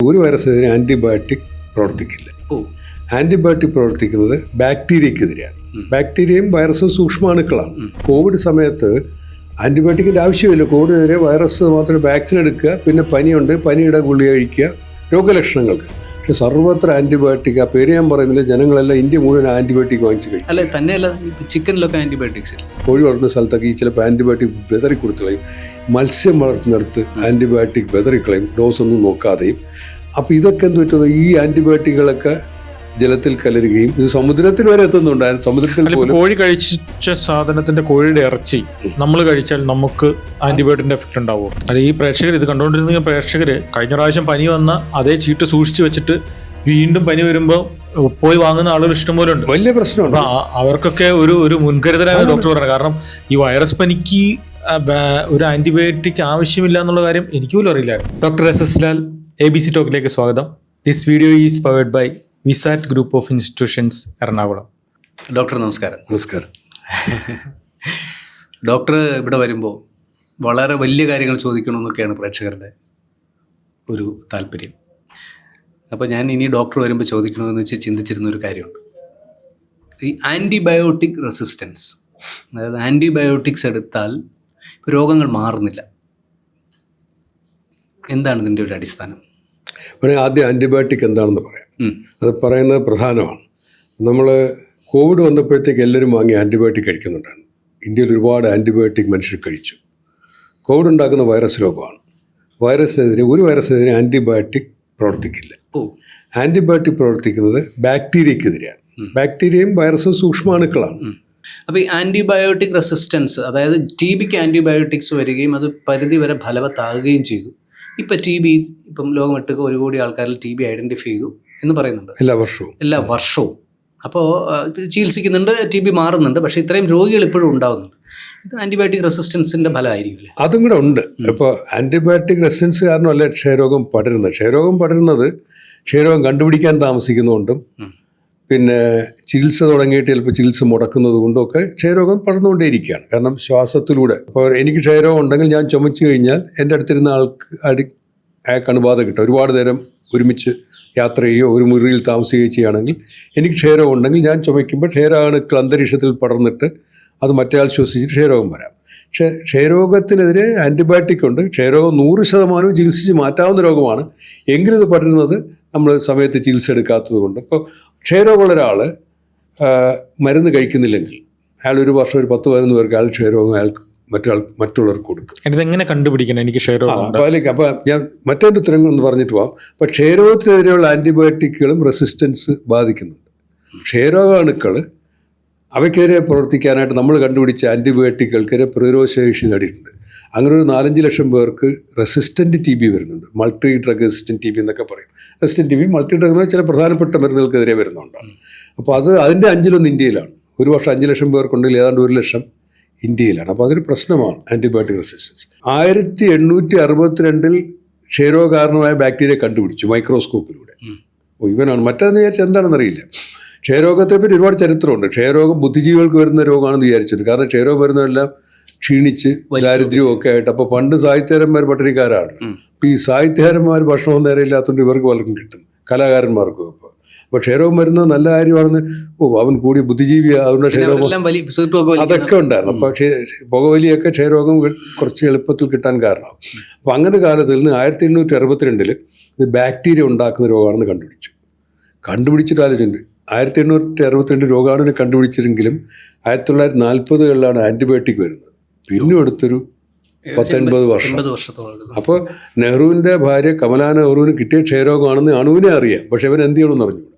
ഒരു വൈറസിനെതിരെ ആൻറ്റിബയോട്ടിക് പ്രവർത്തിക്കില്ല. ആൻറ്റിബയോട്ടിക് പ്രവർത്തിക്കുന്നത് ബാക്ടീരിയക്കെതിരെയാണ്. ബാക്ടീരിയയും വൈറസും സൂക്ഷ്മാണുക്കളാണ്. കോവിഡ് സമയത്ത് ആൻറ്റിബയോട്ടിക്കിൻ്റെ ആവശ്യമില്ല. കോവിഡിനെതിരെ വൈറസ് മാത്രമേ വാക്സിൻ എടുക്കുക, പിന്നെ പനിയുണ്ട്, പനിയുടെ ഗുളിക കഴിക്കുക രോഗലക്ഷണങ്ങൾക്ക്. പക്ഷെ സർവ്വത്ര ആൻറ്റിബയോട്ടിക്, ആ പേര് ഞാൻ പറയുന്നില്ല, ജനങ്ങളെല്ലാം ഇന്ത്യ മുഴുവൻ ആൻറ്റിബയോട്ടിക് വാങ്ങിച്ച് കഴിക്കും. അല്ല തന്നെയല്ല, ചിക്കനിലൊക്കെ ആൻറ്റിബയോട്ടിക്സ്. കോഴി വളർത്തുന്ന സ്ഥലത്തൊക്കെ ഈ ചിലപ്പോൾ ആൻറ്റിബയോട്ടിക് ബെതറി കൊടുത്തുകളയും, മത്സ്യം വളർത്തുന്നിടത്ത് ആൻറ്റിബയോട്ടിക് ബെതറിക്കളയും, ഡോസൊന്നും നോക്കാതെയും. അപ്പോൾ ഇതൊക്കെ എന്ത് പറ്റുന്നത്, ഈ ആൻറ്റിബയോട്ടിക്കുകളൊക്കെ ജലത്തിൽ കലരുകയും ഇത് സമുദ്രത്തിൽ വരെ എത്തുന്നുണ്ട്. സമുദ്രത്തിൽ പോലും കോഴി കഴിച്ച സാധനത്തിന്റെ കോഴിയുടെ ഇറച്ചി നമ്മൾ കഴിച്ചാൽ നമുക്ക് ആന്റിബയോട്ടിക്കിന്റെ എഫക്ട് ഉണ്ടാവും. അത് ഈ പ്രേക്ഷകർ ഇത് കണ്ടുകൊണ്ടിരുന്ന പ്രേക്ഷകർ കഴിഞ്ഞ പ്രാവശ്യം പനി വന്ന അതേ ചീട്ട് സൂക്ഷിച്ചു വെച്ചിട്ട് വീണ്ടും പനി വരുമ്പോൾ പോയി വാങ്ങുന്ന ആളുകൾ ഇഷ്ടംപോലെ ഉണ്ട്. വലിയ പ്രശ്നമാണ്. അവർക്കൊക്കെ ഒരു മുൻകരുതലാണ് ഡോക്ടർ പറഞ്ഞത്. കാരണം ഈ വൈറസ് പനിക്ക് ഒരു ആന്റിബയോട്ടിക് ആവശ്യമില്ല എന്നുള്ള കാര്യം എനിക്ക് പോലും അറിയില്ലായിരുന്നു. ഡോക്ടർ SS ലാൽ ABC ടോക്കിലേക്ക് സ്വാഗതം. This video is powered by Vsat group of institutions, Ernakulam. Doctor നമസ്കാരം. നമസ്കാരം. ഡോക്ടർ ഇവിടെ വരുമ്പോൾ വളരെ വലിയ കാര്യങ്ങൾ ചോദിക്കണമെന്നൊക്കെയാണ് പ്രേക്ഷകരുടെ ഒരു താല്പര്യം. അപ്പോൾ ഞാൻ ഇനി ഡോക്ടർ വരുമ്പോൾ ചോദിക്കണമെന്ന് വെച്ച് ചിന്തിച്ചിരുന്ന ഒരു കാര്യമുണ്ട്. ഈ ആൻറ്റിബയോട്ടിക് റെസിസ്റ്റൻസ്, അതായത് ആൻറ്റിബയോട്ടിക്സ് എടുത്താൽ രോഗങ്ങൾ മാറുന്നില്ല. എന്താണ് ഇതിൻ്റെ ഒരു അടിസ്ഥാനം? ആദ്യം ആൻറ്റിബയോട്ടിക് എന്താണെന്ന് പറയാം. അത് പറയുന്നത് പ്രധാനമാണ്. നമ്മൾ കോവിഡ് വന്നപ്പോഴത്തേക്ക് എല്ലാവരും വാങ്ങി ആൻറ്റിബയോട്ടിക് കഴിക്കുന്നുണ്ടായിരുന്നു. ഇന്ത്യയിൽ ഒരുപാട് ആൻറ്റിബയോട്ടിക് മനുഷ്യർ കഴിച്ചു. കോവിഡ് ഉണ്ടാക്കുന്ന വൈറസ് രോഗമാണ്. ഒരു വൈറസിനെതിരെ ആൻറ്റിബയോട്ടിക് പ്രവർത്തിക്കില്ല. ആൻറ്റിബയോട്ടിക് പ്രവർത്തിക്കുന്നത് ബാക്ടീരിയക്കെതിരെയാണ്. ബാക്ടീരിയയും വൈറസും സൂക്ഷ്മാണുക്കളാണ്. അപ്പോൾ ഈ ആൻറ്റിബയോട്ടിക് റെസിസ്റ്റൻസ്, അതായത് TBക്ക് ആൻറ്റിബയോട്ടിക്സ് വരികയും അത് പരിധി വരെ ഫലവത്താകുകയും ചെയ്തു. ഇപ്പം TB, ഇപ്പം ലോകമെട്ടൊക്കെ 1 കോടി ആൾക്കാരിൽ TB ഐഡൻറ്റിഫൈ ചെയ്തു എന്ന് പറയുന്നുണ്ട് എല്ലാ വർഷവും. അപ്പോൾ ചികിത്സിക്കുന്നുണ്ട്, TB മാറുന്നുണ്ട്. പക്ഷേ ഇത്രയും രോഗികൾ ഇപ്പോഴും ഉണ്ടാകുന്നുണ്ട്. ഇത് ആൻറ്റിബയോട്ടിക് റെസിസ്റ്റൻസിൻ്റെ ഫലമായിരിക്കും. അതും കൂടെ ഉണ്ട്. ഇപ്പോൾ ആൻറ്റിബയോട്ടിക് റെസിസ്റ്റൻസ് കാരണമല്ല ക്ഷയരോഗം പടരുന്നത്. ക്ഷയരോഗം കണ്ടുപിടിക്കാൻ താമസിക്കുന്നതുകൊണ്ടും പിന്നെ ചികിത്സ തുടങ്ങിയിട്ട് ചിലപ്പോൾ ചികിത്സ മുടക്കുന്നത് കൊണ്ടൊക്കെ ക്ഷയരോഗം പടർന്നുകൊണ്ടേയിരിക്കുകയാണ്. കാരണം ശ്വാസത്തിലൂടെ ഇപ്പോൾ എനിക്ക് ക്ഷയരോഗം ഉണ്ടെങ്കിൽ ഞാൻ ചുമച്ചു കഴിഞ്ഞാൽ എൻ്റെ അടുത്തിരുന്ന അയാൾക്ക് അണുബാധ കിട്ടും. ഒരുപാട് നേരം ഒരുമിച്ച് യാത്ര ചെയ്യുകയോ ഒരു മുറിയിൽ താമസിക്കുകയോ ചെയ്യുകയാണെങ്കിൽ എനിക്ക് ക്ഷയരോഗം ഉണ്ടെങ്കിൽ ഞാൻ ചുമയ്ക്കുമ്പോൾ ക്ഷയരോഗാണുക്കൾ അന്തരീക്ഷത്തിൽ പടർന്നിട്ട് അത് മറ്റേയാൾ ശ്വസിച്ചിട്ട് ക്ഷയരോഗം വരാം. പക്ഷേ ക്ഷയരോഗത്തിനെതിരെ ആൻറ്റിബയോട്ടിക് ഉണ്ട്. ക്ഷയരോഗം 100% ചികിത്സിച്ച് മാറ്റാവുന്ന രോഗമാണ്. എങ്കിലും ഇത് പടരുന്നത് നമ്മൾ സമയത്ത് ചികിത്സ എടുക്കാത്തത് കൊണ്ട്. ഇപ്പോൾ ക്ഷയരോഗമുള്ള ഒരാൾ മരുന്ന് കഴിക്കുന്നില്ലെങ്കിൽ അയാൾ ഒരു വർഷം ഒരു 10-15 പേർക്ക് അയാൾ ക്ഷയരോഗം മറ്റുള്ളവർക്ക് കൊടുക്കും. ഇതെങ്ങനെ കണ്ടുപിടിക്കണം എനിക്ക് ക്ഷയരോഗം? അപ്പോൾ ഞാൻ മറ്റൊരു ഉത്തരം ഒന്ന് പറഞ്ഞിട്ട് പോകാം. അപ്പോൾ ക്ഷയരോഗത്തിനെതിരെയുള്ള ആൻറ്റിബയോട്ടിക്കുകളും റെസിസ്റ്റൻസ് ബാധിക്കുന്നുണ്ട്. ക്ഷയരോഗാണുക്കൾ അവയ്ക്കെതിരെ പ്രവർത്തിക്കാനായിട്ട് നമ്മൾ കണ്ടുപിടിച്ച ആൻറ്റിബയോട്ടിക്കുകൾക്കെതിരെ പ്രതിരോധശേഷി നേടിയിട്ടുണ്ട്. അങ്ങനെ ഒരു 4-5 ലക്ഷം പേർക്ക് റെസിസ്റ്റൻറ്റ് TB വരുന്നുണ്ട്. മൾട്ടി ഡ്രഗ് റെസിസ്റ്റൻറ്റ് TB എന്നൊക്കെ പറയും. റെസിസ്റ്റൻറ്റ് TB മൾട്ടി ഡ്രഗ് എന്ന് ചില പ്രധാനപ്പെട്ട മരുന്നുകൾക്കെതിരെ വരുന്നുണ്ടാണ്. അപ്പോൾ അതിൻ്റെ 5-1 ഇന്ത്യയിലാണ്. ഒരു വർഷം 5 ലക്ഷം പേർക്കുണ്ടെങ്കിൽ ഏതാണ്ട് 1 ലക്ഷം ഇന്ത്യയിലാണ്. അപ്പോൾ അതൊരു പ്രശ്നമാണ് ആൻറ്റിബയോട്ടിക് റെസിസ്റ്റൻസ്. 1862 ക്ഷയരോഗകാരണമായ ബാക്ടീരിയ കണ്ടുപിടിച്ചു മൈക്രോസ്കോപ്പിലൂടെ. ഇവനാണ്. മറ്റേതെന്ന് വിചാരിച്ചാൽ എന്താണെന്നറിയില്ല. ക്ഷയരോഗത്തെപ്പറ്റി ഒരുപാട് ചരിത്രമുണ്ട്. ക്ഷയരോഗം ബുദ്ധിജീവികൾക്ക് വരുന്ന രോഗമാണെന്ന് വിചാരിച്ചിട്ടുണ്ട്. കാരണം ക്ഷയരോഗം വരുന്നതെല്ലാം ക്ഷീണിച്ച് ദാരിദ്ര്യവും ഒക്കെ ആയിട്ട്. അപ്പോൾ പണ്ട് സാഹിത്യകാരന്മാർ പട്ടിണിക്കാരാണ്. അപ്പോൾ ഈ സാഹിത്യകാരന്മാർ ഭക്ഷണവും നേരെ ഇല്ലാത്തതുകൊണ്ട് ഇവർക്ക് പലർക്കും കിട്ടും, കലാകാരന്മാർക്കും. അപ്പോൾ ക്ഷയരോഗം വരുന്നത് നല്ല കാര്യമാണെന്ന് അവൻ കൂടിയ ബുദ്ധിജീവിയാണ്, അതുകൊണ്ട് ക്ഷയരോഗം അതൊക്കെ ഉണ്ടായിരുന്നു. അപ്പോൾ പുകവലിയൊക്കെ ക്ഷയരോഗം കുറച്ച് എളുപ്പത്തിൽ കിട്ടാൻ കാരണമാകും. അപ്പോൾ അങ്ങനെ കാലത്തിൽ നിന്ന് 1862 ഇത് ബാക്ടീരിയ ഉണ്ടാക്കുന്ന രോഗമാണെന്ന് കണ്ടുപിടിച്ചിട്ട് ആലോചിച്ചിട്ടുണ്ട്. 1862 രോഗാണുവിനെ കണ്ടുപിടിച്ചിരുന്നെങ്കിലും 1940-കളിലാണ് ആൻറ്റിബയോട്ടിക് വരുന്നത്. പിന്നെ എടുത്തൊരു 10-80 വർഷം. അപ്പോൾ നെഹ്റുവിൻ്റെ ഭാര്യ കമലാ നെഹ്റുവിന് കിട്ടിയ ക്ഷയരോഗമാണെന്ന് അണുവിനെ അറിയാം. പക്ഷെ അവൻ എന്ത് ചെയ്യണമെന്ന് അറിഞ്ഞൂടാ.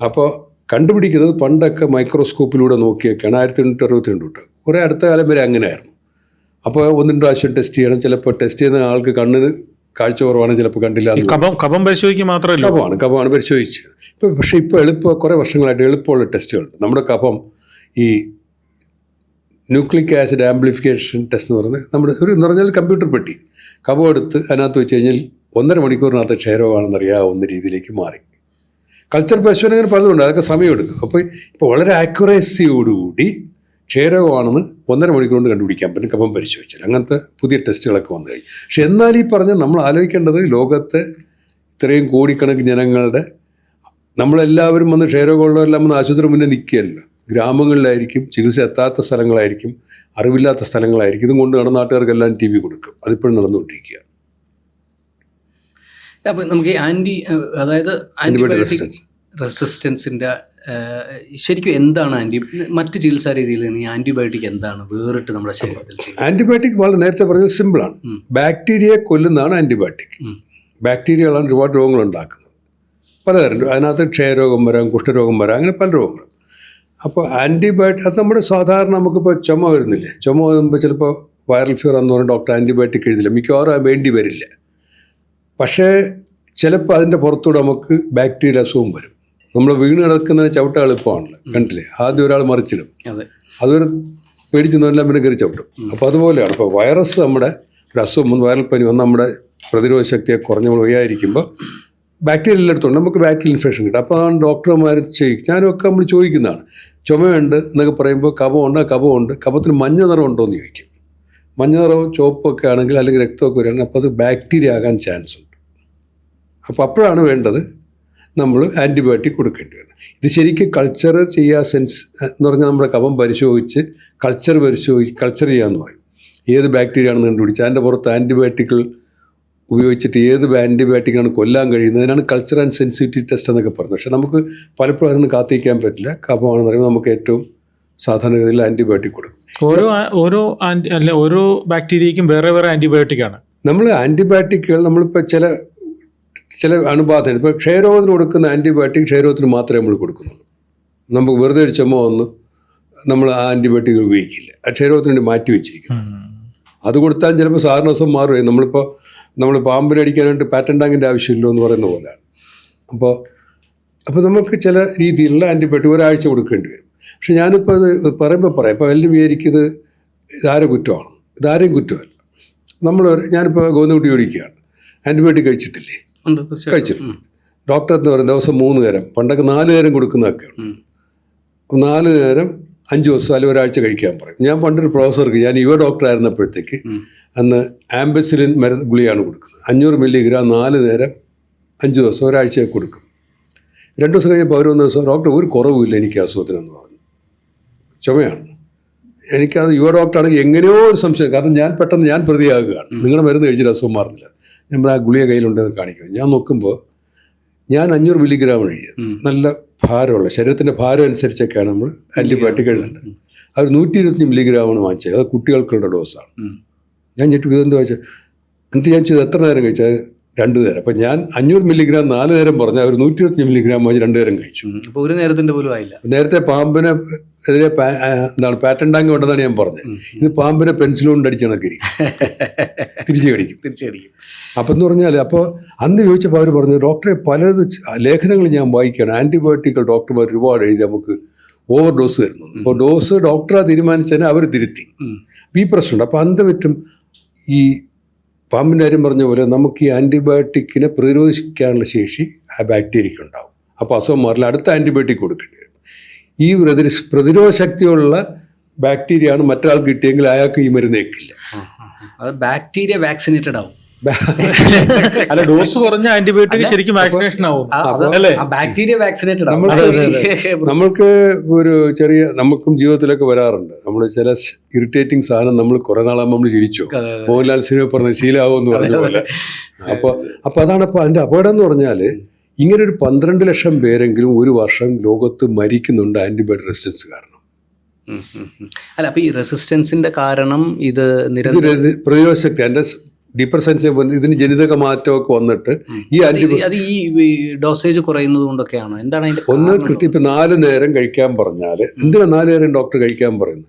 അപ്പോൾ കണ്ടുപിടിക്കുന്നത് പണ്ടൊക്കെ മൈക്രോസ്കോപ്പിലൂടെ നോക്കിയൊക്കെയാണ്. 1862 തൊട്ട് കുറേ അടുത്ത കാലം വരെ അങ്ങനെയായിരുന്നു. അപ്പോൾ 1-2 പ്രാവശ്യം ടെസ്റ്റ് ചെയ്യണം. ചിലപ്പോൾ ടെസ്റ്റ് ചെയ്യുന്ന ആൾക്ക് കണ്ണിന് കാഴ്ച കുറവാണ്, ചിലപ്പോൾ കണ്ടില്ല. കഫം പരിശോധിക്കുക മാത്രമല്ല, കഫമാണ് പരിശോധിച്ചത്. പക്ഷേ ഇപ്പോൾ കുറേ വർഷങ്ങളായിട്ട് എളുപ്പമുള്ള ടെസ്റ്റുകളുണ്ട്. നമ്മുടെ കഫം ഈ ന്യൂക്ലിക് ആസിഡ് ആംപ്ലിഫിക്കേഷൻ ടെസ്റ്റ് എന്ന് പറയുന്നത് നമ്മുടെ എന്ന് പറഞ്ഞാൽ കമ്പ്യൂട്ടർ പെട്ടി കഫം എടുത്ത് അതിനകത്ത് വെച്ച് കഴിഞ്ഞാൽ 1.5 മണിക്കൂറിനകത്ത് ക്ഷയരോഗമാണെന്നറിയാവുന്ന രീതിയിലേക്ക് മാറി. കൾച്ചർ പരിശോധന അങ്ങനെ പലതുണ്ട്, അതൊക്കെ സമയമെടുക്കും. അപ്പോൾ വളരെ ആക്യുറസിയോടുകൂടി ക്ഷയരോഗമാണെന്ന് 1.5 മണിക്കൂർ കൊണ്ട് കണ്ടുപിടിക്കാൻ പറ്റും കഫം പരിശോധിച്ചാൽ. അങ്ങനത്തെ പുതിയ ടെസ്റ്റുകളൊക്കെ വന്നു കഴിഞ്ഞു. പക്ഷെ എന്നാൽ ഈ പറഞ്ഞ നമ്മൾ ആലോചിക്കേണ്ടത് ലോകത്തെ ഇത്രയും കോടിക്കണക്കിന് ജനങ്ങളുടെ നമ്മളെല്ലാവരും വന്ന് ക്ഷയരോഗമുള്ളവരെല്ലാം വന്ന് ആശുപത്രി മുന്നേ നിൽക്കുകയല്ലോ. ഗ്രാമങ്ങളിലായിരിക്കും, ചികിത്സ എത്താത്ത സ്ഥലങ്ങളായിരിക്കും, അറിവില്ലാത്ത സ്ഥലങ്ങളായിരിക്കും. ഇതും കൊണ്ട് നാട്ടുകാർക്കെല്ലാം ടി ബി കൊടുക്കും. അതിപ്പോഴും നടന്നുകൊണ്ടിരിക്കുകയാണ്. അപ്പം നമുക്ക് അതായത് ആൻറ്റിബയോട്ടിക് റെസിസ്റ്റൻസിൻ്റെ ശരിക്കും എന്താണ് മറ്റ് ചികിത്സാ രീതിയിൽ നിന്ന് ഈ ആൻറ്റിബയോട്ടിക് എന്താണ് വേറിട്ട് നമ്മുടെ ശരീരത്തിൽ ചെയ്യുന്നത്? ആൻറ്റിബയോട്ടിക് വളരെ നേരത്തെ പറഞ്ഞത് സിമ്പിളാണ്. ബാക്ടീരിയയെ കൊല്ലുന്നതാണ് ആൻറ്റിബയോട്ടിക്. ബാക്ടീരിയകളാണ് ഒരുപാട് രോഗങ്ങൾ ഉണ്ടാക്കുന്നത്, പലതരം. അതിനകത്ത് ക്ഷയരോഗം വരാം, കുഷ്ഠരോഗം വരാം, അങ്ങനെ പല രോഗങ്ങൾ. അപ്പോൾ ആൻറ്റിബയോട്ടിക് അത് നമ്മുടെ സാധാരണ നമുക്കിപ്പോൾ ചുമ വരുന്നില്ലേ, ചുമ വരുമ്പോൾ ചിലപ്പോൾ വൈറൽ ഫീവർ എന്ന് പറഞ്ഞാൽ ഡോക്ടർ ആൻറ്റിബയോട്ടിക് എഴുതില്ല, മിക്കവാറും വേണ്ടി വരില്ല. പക്ഷേ ചിലപ്പോൾ അതിൻ്റെ പുറത്തൂടെ നമുക്ക് ബാക്ടീരിയ അസുഖം വരും. നമ്മൾ വീണ് കിടക്കുന്നതിന് ചവിട്ട എളുപ്പമാണല്ലോ, കണ്ടില്ലേ? ആദ്യം ഒരാൾ മറിച്ചിടും, അതൊരു പേടിച്ചെന്നെല്ലാം പിന്നെ കയറി ചവിട്ടും. അപ്പോൾ അതുപോലെയാണ്. ഇപ്പോൾ വൈറസ് നമ്മുടെ ഒരു അസുഖം വന്ന്, വൈറൽ പനി വന്ന് നമ്മുടെ പ്രതിരോധ ശക്തിയെ കുറഞ്ഞു വയ്യായിരിക്കുമ്പോൾ ബാക്ടീരിയ എല്ലായിടത്തുണ്ട്, നമുക്ക് ബാക്ടീരിയൽ ഇൻഫെക്ഷൻ കിട്ടും. അപ്പോൾ അതാണ് ഡോക്ടർമാർ ഞാനൊക്കെ നമ്മൾ ചോദിക്കുന്നതാണ്. ചുമയുണ്ട് എന്നൊക്കെ പറയുമ്പോൾ കഫമുണ്ട്, കഫത്തിന് മഞ്ഞ നിറം ഉണ്ടോ എന്ന് ചോദിക്കും. മഞ്ഞ നിറവും ചുവപ്പൊക്കെ ആണെങ്കിൽ, അല്ലെങ്കിൽ രക്തമൊക്കെ വരികയാണെങ്കിൽ അപ്പോൾ അത് ബാക്ടീരിയ ആകാൻ ചാൻസ് ഉണ്ട്. അപ്പോൾ അപ്പോഴാണ് വേണ്ടത് നമ്മൾ ആൻറ്റിബയോട്ടിക് കൊടുക്കേണ്ടി വരുന്നത്. ഇത് ശരിക്കും കൾച്ചർ ചെയ്യുക, സെൻസ് എന്ന് പറഞ്ഞാൽ നമ്മുടെ കഫം പരിശോധിച്ച് കൾച്ചർ ചെയ്യാമെന്ന് പറയും. ഏത് ബാക്ടീരിയ ആണെന്ന് കണ്ടുപിടിച്ച് അതിൻ്റെ പുറത്ത് ആൻറ്റിബയോട്ടിക്കുകൾ ഉപയോഗിച്ചിട്ട് ഏത് ആൻറ്റിബയോട്ടിക്കാണ് കൊല്ലാൻ കഴിയുന്നത്, അതിനാണ് കൾച്ചർ ആൻഡ് സെൻസിറ്റിവിറ്റി ടെസ്റ്റ് എന്നൊക്കെ പറയുന്നത്. പക്ഷേ നമുക്ക് പലപ്പോഴും അതൊന്നും കാത്തിരിക്കാൻ പറ്റില്ല. കഫമാണെന്ന് പറയുമ്പോൾ നമുക്ക് ഏറ്റവും സാധാരണഗതിയിൽ ആൻറ്റിബയോട്ടിക് കൊടുക്കും. ഓരോ ബാക്ടീരിയയ്ക്കും വേറെ വേറെ ആൻറ്റിബയോട്ടിക്കാണ്. നമ്മൾ ആൻറ്റിബയോട്ടിക്കുകൾ നമ്മളിപ്പോൾ ചില അണുബാധ, ഇപ്പോൾ ക്ഷയരോഗത്തിന് കൊടുക്കുന്ന ആൻറ്റിബയോട്ടിക് ക്ഷയരോഗത്തിന് മാത്രമേ നമ്മൾ കൊടുക്കുന്നുള്ളൂ. നമുക്ക് വെറുതെ ഒരു ചുമ വന്ന് നമ്മൾ ആ ആൻറ്റിബയോട്ടിക് ഉപയോഗിക്കില്ല. ആ ക്ഷയരോഗത്തിന് വേണ്ടി മാറ്റി വെച്ചിരിക്കുന്നു. അത് കൊടുത്താൽ ചിലപ്പോൾ സാധാരണ ദിവസം മാറുകയും നമ്മൾ പാമ്പിനെ അടിക്കാനായിട്ട് പാറ്റൻറ്റാങ്കിൻ്റെ ആവശ്യമില്ലോ എന്ന് പറയുന്ന പോലെയാണ്. അപ്പോൾ നമുക്ക് ചില രീതിയിലുള്ള ആൻറ്റിബയോട്ടിക് ഒരാഴ്ച കൊടുക്കേണ്ടി വരും. പക്ഷെ ഞാനിപ്പോൾ അത് പറയുമ്പോൾ ഇപ്പോൾ എല്ലാവരും വിചാരിക്കുന്നത് ഇതാരെ കുറ്റമാണ്. ഇതാരെയും കുറ്റമല്ല. ഞാനിപ്പോൾ ഗോതമ്പ് ഓടിക്കുകയാണ്, ആൻറ്റിബയോട്ടിക് കഴിച്ചിട്ടില്ലേ? കഴിച്ചിട്ടുണ്ട്. ഡോക്ടർ എന്ന് പറയുന്ന ദിവസം 3 നേരം, പണ്ടൊക്കെ 4 നേരം കൊടുക്കുന്നതൊക്കെയാണ്. 4 നേരം 5 ദിവസം അല്ലെങ്കിൽ ഒരാഴ്ച കഴിക്കാൻ പറയും. ഞാൻ പണ്ടൊരു പ്രൊഫസർക്ക്, ഞാൻ യുവ ഡോക്ടർ ആയിരുന്നപ്പോഴത്തേക്ക് അന്ന് ആംബസിലിൻ മരുന്ന് ഗുളിയാണ് കൊടുക്കുന്നത്. 500 മില്ലിഗ്രാം 4 നേരം 5 ദിവസം ഒരാഴ്ച കൊടുക്കും. 2 ദിവസം കഴിഞ്ഞപ്പോൾ അവർ 1 ദിവസം, ഡോക്ടർ ഒരു കുറവുമില്ല എനിക്ക് അസുഖത്തിനെന്ന് പറഞ്ഞു. ചുമയാണ്. എനിക്കത് യുവ ഡോക്ടറാണെങ്കിൽ എങ്ങനെയോ ഒരു സംശയം, കാരണം ഞാൻ പ്രതിയാകുകയാണ്. നിങ്ങളുടെ മരുന്ന് കഴിച്ചിട്ട് അസുഖം മാറുന്നില്ല. നമ്മൾ ആ ഗുളിക കയ്യിലുണ്ടെന്ന് കാണിക്കും. ഞാൻ നോക്കുമ്പോൾ ഞാൻ 500 മില്ലിഗ്രാം എഴുതിയത്. നല്ല ഭാരമുള്ള, ശരീരത്തിൻ്റെ ഭാരം അനുസരിച്ചൊക്കെയാണ് നമ്മൾ ആൻറ്റിബയോട്ടിക് എഴുതേണ്ടത്. അത് 125 മില്ലിഗ്രാമാണ് വാങ്ങിച്ചത്. അത് കുട്ടികൾക്കുള്ള ഡോസാണ്. ഞാൻ ഇതെന്ത് വായിച്ചത്, എന്നിട്ട് ഞാൻ ചെയ്ത് എത്ര നേരം കഴിച്ചത്? 2 നേരം. അപ്പം ഞാൻ 500 മില്ലിഗ്രാം 4 നേരം പറഞ്ഞാൽ അവർ 125 മില്ലിഗ്രാം വാങ്ങിച്ച് 2 നേരം കഴിച്ചു. അപ്പോൾ ഒരു നേരത്തിൻ്റെ പോലും ആയില്ല. നേരത്തെ പാമ്പിനെ എതിരെ പാറ്റൻറ്റാങ്ക് ഉണ്ടെന്നാണ് ഞാൻ പറഞ്ഞത്. ഇത് പാമ്പിനെ പെൻസിൽ കൊണ്ട് അടിച്ച് കണക്കിരിക്കും, തിരിച്ചു കടിക്കും. അപ്പം എന്ന് പറഞ്ഞാൽ, അപ്പോൾ അന്ന് ചോദിച്ചപ്പോൾ അവർ പറഞ്ഞു, ഡോക്ടറെ പലത് ലേഖനങ്ങൾ ഞാൻ വായിക്കുകയാണ്, ആൻറ്റിബയോട്ടിക്കുകൾ ഡോക്ടർമാർ ഒരുപാട് എഴുതി നമുക്ക് ഓവർ ഡോസ് തരുന്നു. അപ്പോൾ ഡോസ് ഡോക്ടറാ തീരുമാനിച്ചതിന് അവർ തിരുത്തി. ഈ പ്രശ്നമുണ്ട്. അപ്പോൾ അന്ത് പറ്റും. ഈ പാമ്പിൻ്റെ കാര്യം പറഞ്ഞ പോലെ നമുക്ക് ഈ ആൻറ്റിബയോട്ടിക്കിനെ പ്രതിരോധിക്കാനുള്ള ശേഷി ആ ബാക്ടീരിയയ്ക്ക് ഉണ്ടാവും. അപ്പോൾ അസുഖം മാറില്ല, അടുത്ത ആൻറ്റിബയോട്ടിക് കൊടുക്കേണ്ടി വരും. ഈ പ്രതിരോധ ശക്തിയുള്ള ബാക്ടീരിയയാണ് മറ്റൊരാൾക്ക് കിട്ടിയെങ്കിൽ അയാൾക്ക് ഈ മരുന്ന് ഏൽക്കില്ല. അത് ബാക്ടീരിയ വാക്സിനേറ്റഡ് ആവും. അല്ല, ഡോസ് കുറഞ്ഞ ആന്റിബയോട്ടിക് ശരിക്കും വാക്സിനേഷൻ ആവും അല്ലേ? Bacteria vaccinated. നമ്മൾക്ക് ഒരു ചെറിയ, നമുക്കും ജീവിതത്തിലൊക്കെ വരാറുണ്ട്, നമ്മൾ ചില ഇറിറ്റേറ്റിംഗ് സാധനം നമ്മൾ കുറെ നാളാകുമ്പോൾ നമ്മൾ ചിരിച്ചു. മോഹൻലാൽ സിനിമ പറഞ്ഞ ശീലാവും എന്ന് പറഞ്ഞ പോലെ. അപ്പോൾ അതാണ്. അപ്പോൾ അതിൻ്റെ അപകടം എന്ന് പറഞ്ഞാൽ, ഇങ്ങനെ ഒരു 12 ലക്ഷം പേരെങ്കിലും ഒരു വർഷം ലോകത്ത് മരിക്കുന്നുണ്ട് ആന്റിബയോട്ടിക് റെസിസ്റ്റൻസ് കാരണം. അല്ല, അപ്പോൾ ഈ റെസിസ്റ്റൻസിന്റെ കാരണം ഇത് പ്രതിരോധ ശക്തി, എൻ്റെ ഡീപ്പർ സയൻസ് ഇതിന് ജനിതക മാറ്റമൊക്കെ വന്നിട്ട് ഈ ഡോസേജ് കുറയുന്നത് കൊണ്ടൊക്കെയാണോ? എന്താണ് അതിന്റെ ഒന്ന്? കൃത്യം ഇപ്പം 4 നേരം കഴിക്കാൻ പറഞ്ഞാൽ എന്തിനാ 4 നേരം ഡോക്ടർ കഴിക്കാൻ പറയുന്നത്?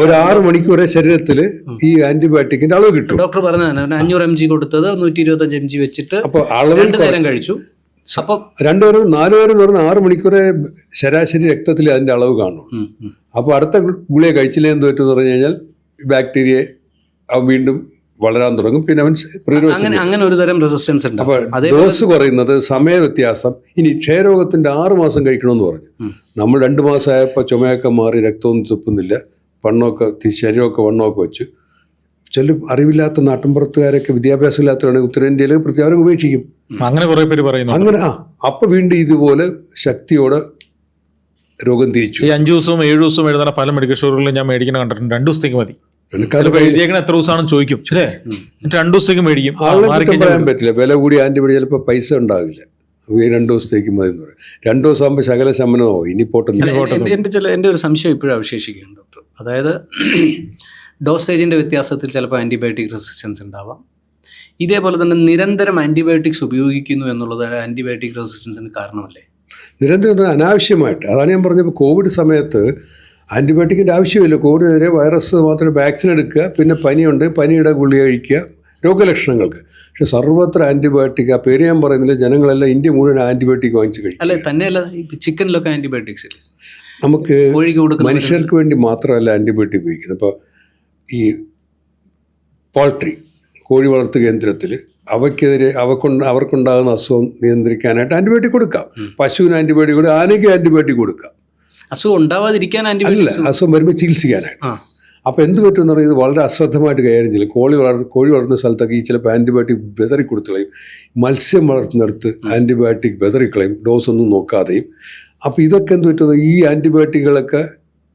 ഒരു 6 മണിക്കൂർ ശരീരത്തിൽ ഈ ആന്റിബയോട്ടിക്കിന്റെ അളവ് കിട്ടും. ഡോക്ടർ പറഞ്ഞതാണ് 500 mg കൊടുത്തത് 125 mg വെച്ചിട്ട് അപ്പോൾ അളവ് 2 നേരം കഴിച്ചു. അപ്പോൾ 2 നേരം 4 നേരം എന്ന് പറഞ്ഞാൽ 6 മണിക്കൂറെ ശരാശരി രക്തത്തിൽ അതിന്റെ അളവ് കാണും. അപ്പോൾ അടുത്ത ഗുളിക കഴിച്ചില്ലേ എന്ന് പറ്റുമെന്ന് പറഞ്ഞു കഴിഞ്ഞാൽ ബാക്ടീരിയ അവൻ വീണ്ടും വളരാൻ തുടങ്ങും. പിന്നെ അവൻ അങ്ങനെ ഒരു തരം റെസിസ്റ്റൻസ് ഉണ്ട്. അപ്പോൾ ഡോസ് കുറയുന്നത്, സമയ വ്യത്യാസം. ഇനി ക്ഷയരോഗത്തിന്റെ 6 മാസം കഴിക്കണമെന്ന് പറഞ്ഞു. നമ്മൾ 2 മാസമായപ്പോൾ ചുമയൊക്കെ മാറി, രക്തമൊന്നും തുപ്പുന്നില്ല, വണ്ണമൊക്കെ ശരീരമൊക്കെ വണ്ണമൊക്കെ വെച്ചു. ചില അറിവില്ലാത്ത നാട്ടിൻപുറത്തുകാരൊക്കെ വിദ്യാഭ്യാസം ഇല്ലാത്തവരാണെങ്കിൽ ഉത്തരേന്ത്യയിൽ പ്രത്യേകം ഉപേക്ഷിക്കും. അങ്ങനെ കുറെ പേര് പറയുന്നു. അങ്ങനെ അപ്പം വീണ്ടും ഇതുപോലെ ശക്തിയോടെ രോഗം തിരിച്ചു. ഈ 5 ദിവസവും 7 ദിവസവും എഴുതുന്ന പല മെഡിക്കൽ സ്റ്റോറുകളിലും ഞാൻ മേടിക്കുന്ന കണ്ടിട്ടുണ്ട്. 2 ദിവസത്തേക്ക് മതി. എഴുതിയേക്കണ എത്ര ദിവസമാണെന്ന് ചോദിക്കും, അല്ലേ? 2 ദിവസത്തേക്ക് മേടിക്കും. പറയാൻ പറ്റില്ല, വില കൂടി ആന്റിബയോട്ടിക് ചിലപ്പോൾ പൈസ ഉണ്ടാവില്ല. 2 ദിവസത്തേക്ക് മതി എന്ന് പറയും. 2 ദിവസം ആകുമ്പോൾ ശകല ശമനമോ ഇനി പോട്ടെ. എൻ്റെ ഒരു സംശയം ഇപ്പോഴും അവശേഷിക്കുകയാണ് ഡോക്ടർ. അതായത് ഡോസേജിൻ്റെ വ്യത്യാസത്തിൽ ചിലപ്പോൾ ആൻറ്റിബയോട്ടിക് റെസിസ്റ്റൻസ് ഉണ്ടാവാം. ഇതേപോലെ തന്നെ നിരന്തരം ആൻറ്റിബയോട്ടിക്സ് ഉപയോഗിക്കുന്നു എന്നുള്ളത് ആൻറ്റിബയോട്ടിക് റെസിസ്റ്റൻസിന് കാരണമല്ലേ? നിരന്തരം അനാവശ്യമായിട്ട്. അതാണ് ഞാൻ പറഞ്ഞപ്പോൾ കോവിഡ് സമയത്ത് ആൻറ്റിബയോട്ടിക്കിൻ്റെ ആവശ്യമില്ല. കോവിഡിനെതിരെ വൈറസ് മാത്രമേ വാക്സിൻ എടുക്കുക, പിന്നെ പനിയുണ്ട്, പനിയുടെ ഗുളിക കഴിക്കുക രോഗലക്ഷണങ്ങൾക്ക്. പക്ഷെ സർവ്വത്ര ആൻറ്റിബയോട്ടിക്, ആ പേര് ഞാൻ പറയുന്നില്ല, ജനങ്ങളെല്ലാം ഇന്ത്യ മുഴുവൻ ആൻറ്റിബയോട്ടിക് വാങ്ങിച്ച് കഴിക്കും. അല്ലെ തന്നെയല്ല, ചിക്കനിലൊക്കെ ആൻറ്റിബയോട്ടിക്സ് ഇല്ലേ? നമുക്ക് മനുഷ്യർക്ക് വേണ്ടി മാത്രമല്ല ആൻറ്റിബയോട്ടിക് ഉപയോഗിക്കുന്നത്. ഇപ്പോൾ ഈ പോൾട്രി കോഴി വളർത്തു കേന്ദ്രത്തിൽ അവയ്ക്കെതിരെ അവർക്കുണ്ടാകുന്ന അസുഖം നിയന്ത്രിക്കാനായിട്ട് ആൻറ്റിബയോട്ടിക് കൊടുക്കാം. പശുവിന് ആൻറ്റിബയോട്ടിക് കൊടുക്കാം, ആനയ്ക്ക് ആൻറ്റിബയോട്ടിക് കൊടുക്കാം. അസുഖം ഉണ്ടാവാതിരിക്കാൻ അല്ല, അസുഖം വരുമ്പോൾ ചികിത്സിക്കാനായിട്ട്. അപ്പോൾ എന്ത് പറ്റുമെന്ന് പറയുന്നത് വളരെ അശ്രദ്ധമായിട്ട് കൈകാര്യം ചെയ്യും. കോഴി വളർത്തുന്ന സ്ഥലത്തൊക്കെ ഈ ചിലപ്പോൾ ആൻറ്റിബയോട്ടിക് ബെതറി കൊടുത്തുകളയും. മത്സ്യം വളർത്തുന്നിടത്ത് ആൻറ്റിബയോട്ടിക് ബെതറിക്കളയും, ഡോസൊന്നും നോക്കാതെയും. അപ്പോൾ ഇതൊക്കെ എന്ത് പറ്റുന്നത്, ഈ ആൻറ്റിബയോട്ടിക്കുകളൊക്കെ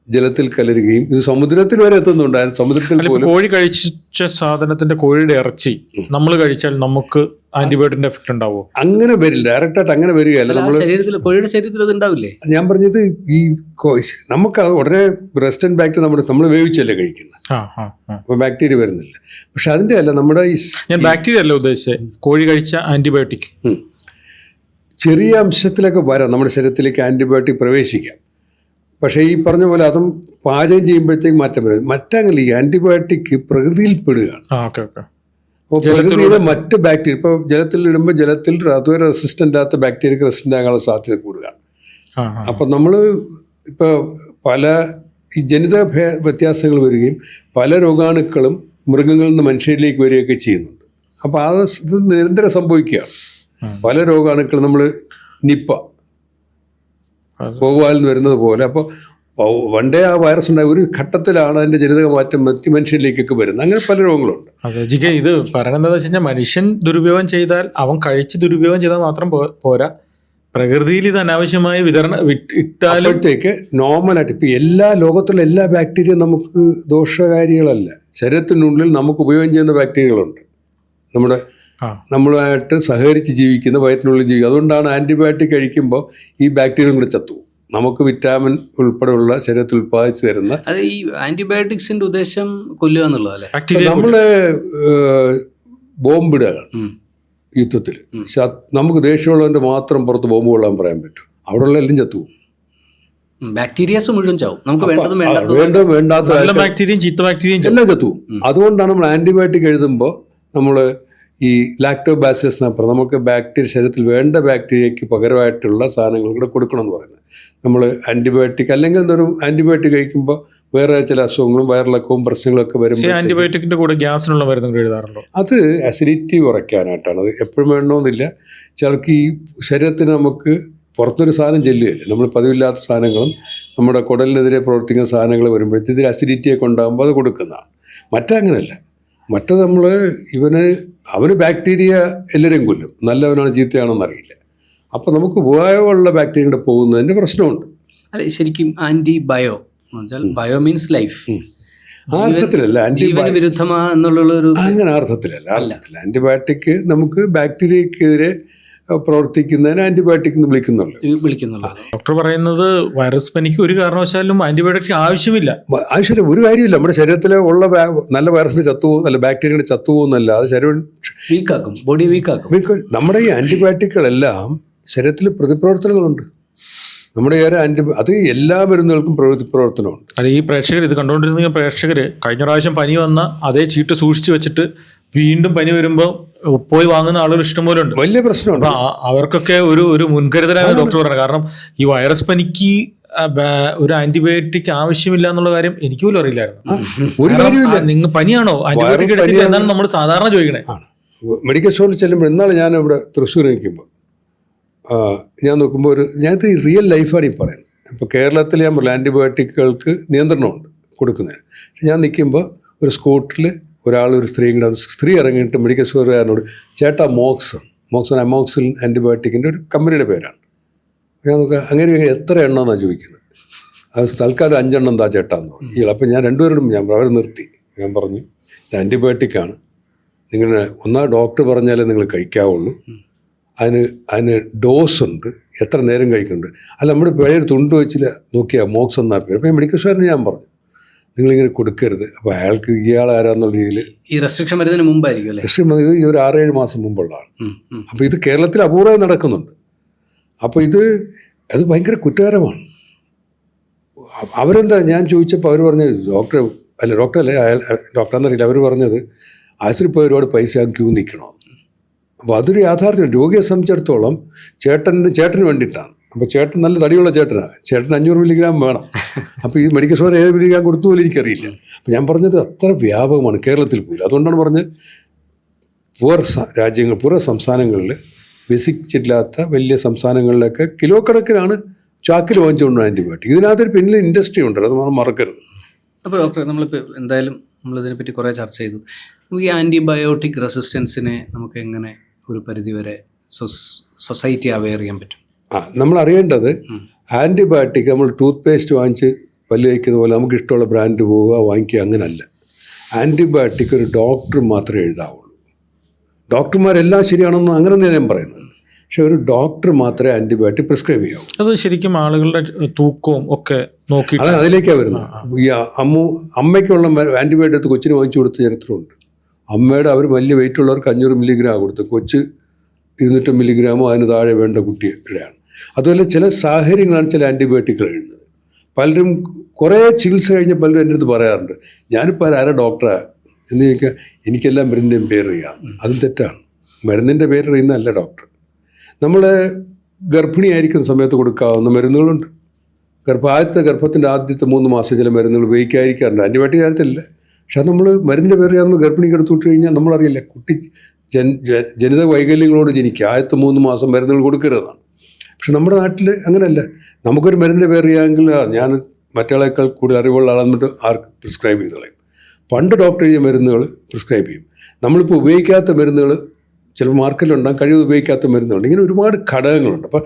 ജലത്തിൽ കലരുകയും ഇത് സമുദ്രത്തിൽ വരെ എത്തുന്നുണ്ട്. സമുദ്രത്തിൽ പോലും കോഴി കഴിച്ച സാധനത്തിന്റെ കോഴിയുടെ ഇറച്ചി നമ്മൾ കഴിച്ചാൽ നമുക്ക് ആന്റിബയോട്ടിക്കിന്റെ എഫക്ട് ഉണ്ടാവോ? അങ്ങനെ വരില്ല, ഡയറക്റ്റായിട്ട് അങ്ങനെ വരികയല്ല. കോഴിയുടെ ശരീരത്തിൽ അത് ഉണ്ടാവില്ലേ? ഞാൻ പറഞ്ഞത് ഈ നമുക്ക് അത് ഉടനെ റെസിസ്റ്റന്റ് ബാക്ടീരിയ നമ്മൾ വേവിച്ചല്ലേ കഴിക്കുന്നത്, അപ്പോൾ ബാക്ടീരിയ വരുന്നില്ല. പക്ഷെ അതിന്റെ അല്ല, നമ്മുടെ ഈ ഞാൻ ബാക്ടീരിയ അല്ല ഉദ്ദേശിച്ചത്, കോഴി കഴിച്ച ആന്റിബയോട്ടിക് ചെറിയ അംശത്തിലൊക്കെ വരാം നമ്മുടെ ശരീരത്തിലേക്ക് ആന്റിബയോട്ടിക് പ്രവേശിക്കാം. പക്ഷേ ഈ പറഞ്ഞ പോലെ അതും പാചകം ചെയ്യുമ്പോഴത്തേക്ക് മാറ്റം വരുന്നത്. മറ്റങ്ങനെ ഈ ആൻറ്റിബയോട്ടിക് പ്രകൃതിയിൽ പെടുകയാണ്. അപ്പോൾ പ്രകൃതിയിലെ മറ്റ് ബാക്ടീരിയ ഇപ്പോൾ ജലത്തിലിടുമ്പോൾ ജലത്തിൽ അതുവരെ റെസിസ്റ്റൻ്റ് ആകാത്ത ബാക്ടീരിയക്ക് റെസിസ്റ്റൻ്റ് ആകാനുള്ള സാധ്യത കൂടുകയാണ്. അപ്പം നമ്മൾ ഇപ്പോൾ പല ഈ ജനിതക വ്യത്യാസങ്ങൾ വരികയും പല രോഗാണുക്കളും മൃഗങ്ങളിൽ നിന്ന് മനുഷ്യരിലേക്ക് വരികയൊക്കെ ചെയ്യുന്നുണ്ട്. അപ്പോൾ ഇത് നിരന്തരം സംഭവിക്കുകയാണ്. പല രോഗാണുക്കളും നമ്മൾ നിപ്പ വവ്വാലിൽ നിന്ന് വരുന്നത് പോലെ. അപ്പോൾ വണ്ടേ ആ വൈറസ് ഉണ്ടായ ഒരു ഘട്ടത്തിലാണ് അതിൻ്റെ ജനിതക മാറ്റം മനുഷ്യരിലേക്കൊക്കെ വരുന്നത്. അങ്ങനെ പല രോഗങ്ങളുണ്ട്. അതെ, ഇത് പറയുന്നത് വെച്ച് കഴിഞ്ഞാൽ മനുഷ്യൻ ദുരുപയോഗം ചെയ്താൽ, അവൻ കഴിച്ച് ദുരുപയോഗം ചെയ്താൽ മാത്രം പോരാ, പ്രകൃതിയിൽ ഇത് അനാവശ്യമായി ഇട്ടാലത്തേക്ക് നോർമലായിട്ട് ഇപ്പം എല്ലാ ലോകത്തുള്ള എല്ലാ ബാക്ടീരിയ നമുക്ക് ദോഷകാരികളല്ല. ശരീരത്തിനുള്ളിൽ നമുക്ക് ഉപയോഗം ചെയ്യുന്ന ബാക്ടീരിയകളുണ്ട്, നമ്മളുമായിട്ട് സഹകരിച്ച് ജീവിക്കുന്ന, വയറ്റിനുള്ളിൽ ജീവിക്കുക. അതുകൊണ്ടാണ് ആൻറ്റിബയോട്ടിക് കഴിക്കുമ്പോൾ ഈ ബാക്ടീരിയയും കൂടെ ചത്തു. നമുക്ക് വിറ്റാമിൻ ഉൾപ്പെടെയുള്ള ശരീരത്തിൽ ഉൽപ്പാദിച്ചു തരുന്ന അത് ഈ ആന്റിബയോട്ടിക്സിന്റെ ഉദ്ദേശം കൊല്ലുക എന്നുള്ളതല്ലേ? നമ്മള് ബോംബിടുകയാണ് യുദ്ധത്തിൽ. നമുക്ക് ദേഷ്യമുള്ളവൻ്റെ മാത്രം പുറത്ത് ബോംബ് കൊള്ളാൻ പറയാൻ പറ്റും, അവിടെയുള്ള എല്ലാം ചത്തു. ബാക്ടീരിയസ് മുഴുവൻ ചാവും. നമുക്ക് വേണ്ടാത്ത ബാക്ടീരിയയും ചീത്ത ബാക്ടീരിയയും എല്ലാം ചത്തു. അതുകൊണ്ടാണ് നമ്മൾ ആന്റിബയോട്ടിക് എഴുതുമ്പോൾ നമ്മൾ ഈ ലാക്ടോബാസിലസ് എന്നപ്പുറം നമുക്ക് ബാക്ടീരിയ ശരീരത്തിൽ വേണ്ട ബാക്ടീരിയയ്ക്ക് പകരമായിട്ടുള്ള സാധനങ്ങൾ കൂടെ കൊടുക്കണമെന്ന് പറയുന്നത്. നമ്മൾ ആൻറ്റിബയോട്ടിക് അല്ലെങ്കിൽ എന്തൊരു ആൻറ്റിബയോട്ടിക് കഴിക്കുമ്പോൾ വേറെ ചില അസുഖങ്ങളും വയറിളക്കവും പ്രശ്നങ്ങളൊക്കെ വരുമ്പോൾ ആന്റിബയോട്ടിക്കിന്റെ കൂടെ ഗ്യാസിനുള്ള മരുന്നുകൾ എഴുതാറുണ്ടോ? അത് അസിഡിറ്റി കുറയ്ക്കാനായിട്ടാണ്. അത് എപ്പോഴും വേണമെന്നില്ല. ചിലർക്ക് ഈ ശരീരത്തിന് നമുക്ക് പുറത്തൊരു സാധനം ചെല്ലുകയല്ലേ, നമ്മൾ പതിവില്ലാത്ത സാധനങ്ങളും നമ്മുടെ കുടലിനെതിരെ പ്രവർത്തിക്കുന്ന സാധനങ്ങൾ വരുമ്പോഴത്തേക്ക് ഇതിൽ അസിഡിറ്റിയൊക്കെ ഉണ്ടാകുമ്പോൾ അത് കൊടുക്കുന്നതാണ്. മറ്റങ്ങനെയല്ല. മറ്റത് നമ്മൾ അവന് ബാക്ടീരിയ എല്ലാവരെയും കൊല്ലും, നല്ലവനാണ് ചീത്തയാണെന്ന് അറിയില്ല. അപ്പം നമുക്ക് ഉപയോഗമുള്ള ബാക്ടീരിയ പോകുന്നതിൻ്റെ പ്രശ്നമുണ്ട്. അല്ലെ, ശരിക്കും ആൻറ്റിബയോ ബയോ മീൻസ് ലൈഫ്, ആ അർത്ഥത്തിലല്ല. വിരുദ്ധമാ എന്നുള്ളൊരു അങ്ങനെ അർത്ഥത്തിലല്ല. ആൻറ്റിബയോട്ടിക് നമുക്ക് ബാക്ടീരിയക്കെതിരെ പ്രവർത്തിക്കുന്നതിന് ആന്റിബയോട്ടിക് എന്ന് വിളിക്കുന്നുള്ളൂ. ഡോക്ടർ പറയുന്നത് വൈറസ് പനിക്ക് ഒരു കാരണവശാലും ആന്റിബയോട്ടിക് ആവശ്യമില്ല. ഒരു കാര്യമില്ല. നമ്മുടെ ശരീരത്തിലെ ഉള്ള നല്ല വൈറസിന് ചത്തുപോകും, നല്ല ബാക്ടീരിയയുടെ ചത്തുപോകുന്നല്ല, അത് ശരീരം വീക്കാക്കും, ബോഡി വീക്കാക്കും. നമ്മുടെ ഈ ആന്റിബയോട്ടിക്കുകളെല്ലാം ശരീരത്തിൽ പ്രതിപ്രവർത്തനങ്ങളുണ്ട്. നമ്മുടെ അത് എല്ലാ മരുന്നുകൾക്കും പ്രവർത്തനമുണ്ട്. അല്ല, ഈ പ്രേക്ഷകർ ഇത് കണ്ടുകൊണ്ടിരുന്ന പ്രേക്ഷകർ കഴിഞ്ഞ പ്രാവശ്യം പനി വന്ന അതേ ചീട്ട് സൂക്ഷിച്ചു വെച്ചിട്ട് വീണ്ടും പനി വരുമ്പോൾ പോയി വാങ്ങുന്ന ആളുകൾ ഇഷ്ടംപോലെ ഉണ്ട്. വലിയ പ്രശ്നമുണ്ട്. അവർക്കൊക്കെ ഒരു മുൻകരുതലാണ് ഡോക്ടർ പറഞ്ഞത്. കാരണം ഈ വൈറസ് പനിക്ക് ഒരു ആന്റിബയോട്ടിക് ആവശ്യമില്ല എന്നുള്ള കാര്യം എനിക്ക് പോലും അറിയില്ലായിരുന്നു. നിങ്ങൾ പനിയാണോ ആന്റിബയോട്ടിക് എടുത്തില്ല എന്നാണ് നമ്മൾ സാധാരണ ചോദിക്കണേ. മെഡിക്കൽ സ്റ്റോറിൽ ചെല്ലുമ്പോൾ എന്നാലും ഞാൻ ഇവിടെ തൃശ്ശൂർ നിൽക്കുമ്പോൾ ഞാൻ നോക്കുമ്പോൾ ഞാനത് റിയൽ ലൈഫാണ് ഈ പറയുന്നത്. ഇപ്പോൾ കേരളത്തിൽ ഞാൻ പറഞ്ഞ ആൻറ്റിബയോട്ടിക്കുകൾക്ക് നിയന്ത്രണമുണ്ട് കൊടുക്കുന്നതിന്. ഞാൻ നിൽക്കുമ്പോൾ ഒരു സ്കൂട്ടറിൽ ഒരു സ്ത്രീ ഇറങ്ങിയിട്ട് മെഡിക്കൽ സ്റ്റോറുകാരനോട് ചേട്ടാ മോക്സൺ അമോക്സിൽ ആൻറ്റിബയോട്ടിക്കിൻ്റെ ഒരു കമ്പനിയുടെ പേരാണ്. ഞാൻ നോക്കുക അങ്ങനെ എത്ര എണ്ണമെന്നാണ് ചോദിക്കുന്നത്. അത് തൽക്കാലം 5 എണ്ണം എന്താ ചേട്ടാന്ന് പറഞ്ഞു. അപ്പം ഞാൻ രണ്ടുപേരോടും അവർ നിർത്തി. ഞാൻ പറഞ്ഞു ഇത് ആൻറ്റിബയോട്ടിക്കാണ്, നിങ്ങൾ ഡോക്ടർ പറഞ്ഞാലേ നിങ്ങൾ കഴിക്കാവുള്ളൂ, അതിന് ഡോസ് ഉണ്ട്, എത്ര നേരം കഴിക്കുന്നുണ്ട്. അല്ല നമ്മുടെ പഴയൊരു തുണ്ട് വെച്ചില്ല നോക്കിയാൽ മോക്സ് എന്നാ പേര്. അപ്പോൾ മെഡിക്കൽ സ്റ്റോറിന് ഞാൻ പറഞ്ഞു നിങ്ങളിങ്ങനെ കൊടുക്കരുത്. അപ്പോൾ അയാൾക്ക് ഇയാളാരാന്നുള്ള രീതിയിൽ ഈ റെസ്ട്രിക്ഷൻ വരുന്നതിന് മുമ്പായിരിക്കും അല്ലേ? ഇത് ഒരു 6-7 മാസം മുമ്പുള്ളതാണ്. അപ്പോൾ ഇത് കേരളത്തിൽ അപൂർവമായി നടക്കുന്നുണ്ട്. അപ്പോൾ അത് ഭയങ്കര കുറ്റകരമാണ്. അവരെന്താ ഞാൻ ചോദിച്ചപ്പോൾ അവർ പറഞ്ഞത് ഡോക്ടറല്ലേ ഡോക്ടറെന്നറിയില്ല, അവർ പറഞ്ഞത് ആശുപത്രി പോയി ഒരുപാട് പൈസ ക്യൂ നിൽക്കണം. അപ്പോൾ അതൊരു യാഥാർത്ഥ്യം. രോഗിയെ സംബന്ധിച്ചിടത്തോളം ചേട്ടന് വേണ്ടിയിട്ടാണ്. അപ്പോൾ ചേട്ടൻ നല്ല തടിയുള്ള ചേട്ടനാണ്, ചേട്ടന് 500 മില്ലിഗ്രാം വേണം. അപ്പോൾ ഈ മെഡിക്കൽ സ്റ്റോർ ഏത് മില്ലിഗ്രാം കൊടുത്തു പോലും എനിക്കറിയില്ല. അപ്പോൾ ഞാൻ പറഞ്ഞത് അത്ര വ്യാപകമാണ് കേരളത്തിൽ പോലും. അതുകൊണ്ടാണ് പറഞ്ഞത് പൂർവ്വ സംസ്ഥാനങ്ങളിൽ വികസിച്ചിട്ടില്ലാത്ത വലിയ സംസ്ഥാനങ്ങളിലൊക്കെ കിലോ കണക്കിനാണ് ചാക്കിൽ വാങ്ങിച്ചുകൊണ്ട് ആൻറ്റിബയോട്ടിക്. ഇതിനകത്തൊരു പിന്നിൽ ഇൻഡസ്ട്രി ഉണ്ട്, അത് നമ്മൾ മറക്കരുത്. അപ്പോൾ ഡോക്ടറെ നമ്മളിപ്പോൾ എന്തായാലും നമ്മളിതിനെപ്പറ്റി കുറേ ചർച്ച ചെയ്തു. നമുക്ക് ഈ ആൻറ്റിബയോട്ടിക് റെസിസ്റ്റൻസിനെ നമുക്ക് എങ്ങനെ ഒരു പരിധിവരെ സൊസൈറ്റി അവെയർ ചെയ്യാൻ പറ്റും? നമ്മൾ അറിയേണ്ടത് ആൻറ്റിബയോട്ടിക് നമ്മൾ ടൂത്ത് പേസ്റ്റ് വാങ്ങിച്ച് പല്ല് വയ്ക്കുന്ന പോലെ നമുക്ക് ഇഷ്ടമുള്ള ബ്രാൻഡ് പോവുക വാങ്ങിക്കുക, അങ്ങനല്ല. ആൻറ്റിബയോട്ടിക് ഒരു ഡോക്ടർ മാത്രമേ എഴുതാവുള്ളൂ. ഡോക്ടർമാരെല്ലാം ശരിയാണെന്ന് അങ്ങനെ ഞാൻ പറയുന്നത്. പക്ഷെ ഒരു ഡോക്ടർ മാത്രമേ ആൻറ്റിബയോട്ടിക് പ്രിസ്ക്രൈബ് ചെയ്യാവൂ. അത് ശരിക്കും ആളുകളുടെ തൂക്കവും ഒക്കെ നോക്കി അതിലേക്കാണ് വരുന്നത്. ഈ അമ്മയ്ക്കുള്ള ആൻറ്റിബയോട്ടിക് എടുത്ത് കൊച്ചിന് വാങ്ങിച്ചു കൊടുത്ത ചരിത്രമുണ്ട്. അവർ വലിയ വെയിറ്റ് ഉള്ളവർക്ക് 500 മില്ലിഗ്രാം കൊടുത്തു, കൊച്ച് 200 മില്ലിഗ്രാമോ അതിന് താഴെ വേണ്ട കുട്ടിയുടെയാണ്. അതുപോലെ ചില സാഹചര്യങ്ങളാണ് ചില ആൻറ്റിബയോട്ടിക്കുകൾ എഴുതുന്നത്. പലരും കുറേ ചികിത്സ കഴിഞ്ഞ് പലരും എൻ്റെ അടുത്ത് പറയാറുണ്ട് ഞാനിപ്പോൾ ആരാ ഡോക്ടറാണ് എന്ന് ചോദിക്കുക, എനിക്കെല്ലാം മരുന്നിൻ്റെയും പേരറിയാം. അതും തെറ്റാണ്. മരുന്നിൻ്റെ പേരറിയുന്നതല്ല ഡോക്ടർ. നമ്മൾ ഗർഭിണിയായിരിക്കുന്ന സമയത്ത് കൊടുക്കാവുന്ന മരുന്നുകളുണ്ട്. ഗർഭത്തിൻ്റെ ആദ്യത്തെ 3 മാസം ചില മരുന്നുകൾ ഉപയോഗിക്കാതിരിക്കാറുണ്ട്. ആൻറ്റിബയോട്ടിക് കാര്യത്തിലില്ല. പക്ഷെ അത് നമ്മൾ മരുന്നിൻ്റെ പേരറിയാവുന്ന ഗർഭിണിക്ക് എടുത്തു വിട്ട് കഴിഞ്ഞാൽ നമ്മളറിയില്ല കുട്ടി ജനിത വൈകല്യങ്ങളോട് ജനിക്കുക. ആദ്യത്തെ 3 മാസം മരുന്നുകൾ കൊടുക്കരുതാണ്. പക്ഷെ നമ്മുടെ നാട്ടിൽ അങ്ങനെയല്ല. നമുക്കൊരു മരുന്നിൻ്റെ പേരറിയാമെങ്കിൽ ഞാൻ മറ്റേളേക്കാൾ കൂടുതൽ അറിവുള്ള ആളെന്നിട്ട് ആർക്ക് പ്രിസ്ക്രൈബ് ചെയ്ത് കളയും. പണ്ട് ഡോക്ടർ ചെയ്ത മരുന്നുകൾ പ്രിസ്ക്രൈബ് ചെയ്യും. നമ്മളിപ്പോൾ ഉപയോഗിക്കാത്ത മരുന്നുകൾ ചിലപ്പോൾ മാർക്കറ്റിലുണ്ടാകും, കഴിവ് ഉപയോഗിക്കാത്ത മരുന്നുകളുണ്ട്. ഇങ്ങനെ ഒരുപാട് ഘടകങ്ങളുണ്ട്. അപ്പോൾ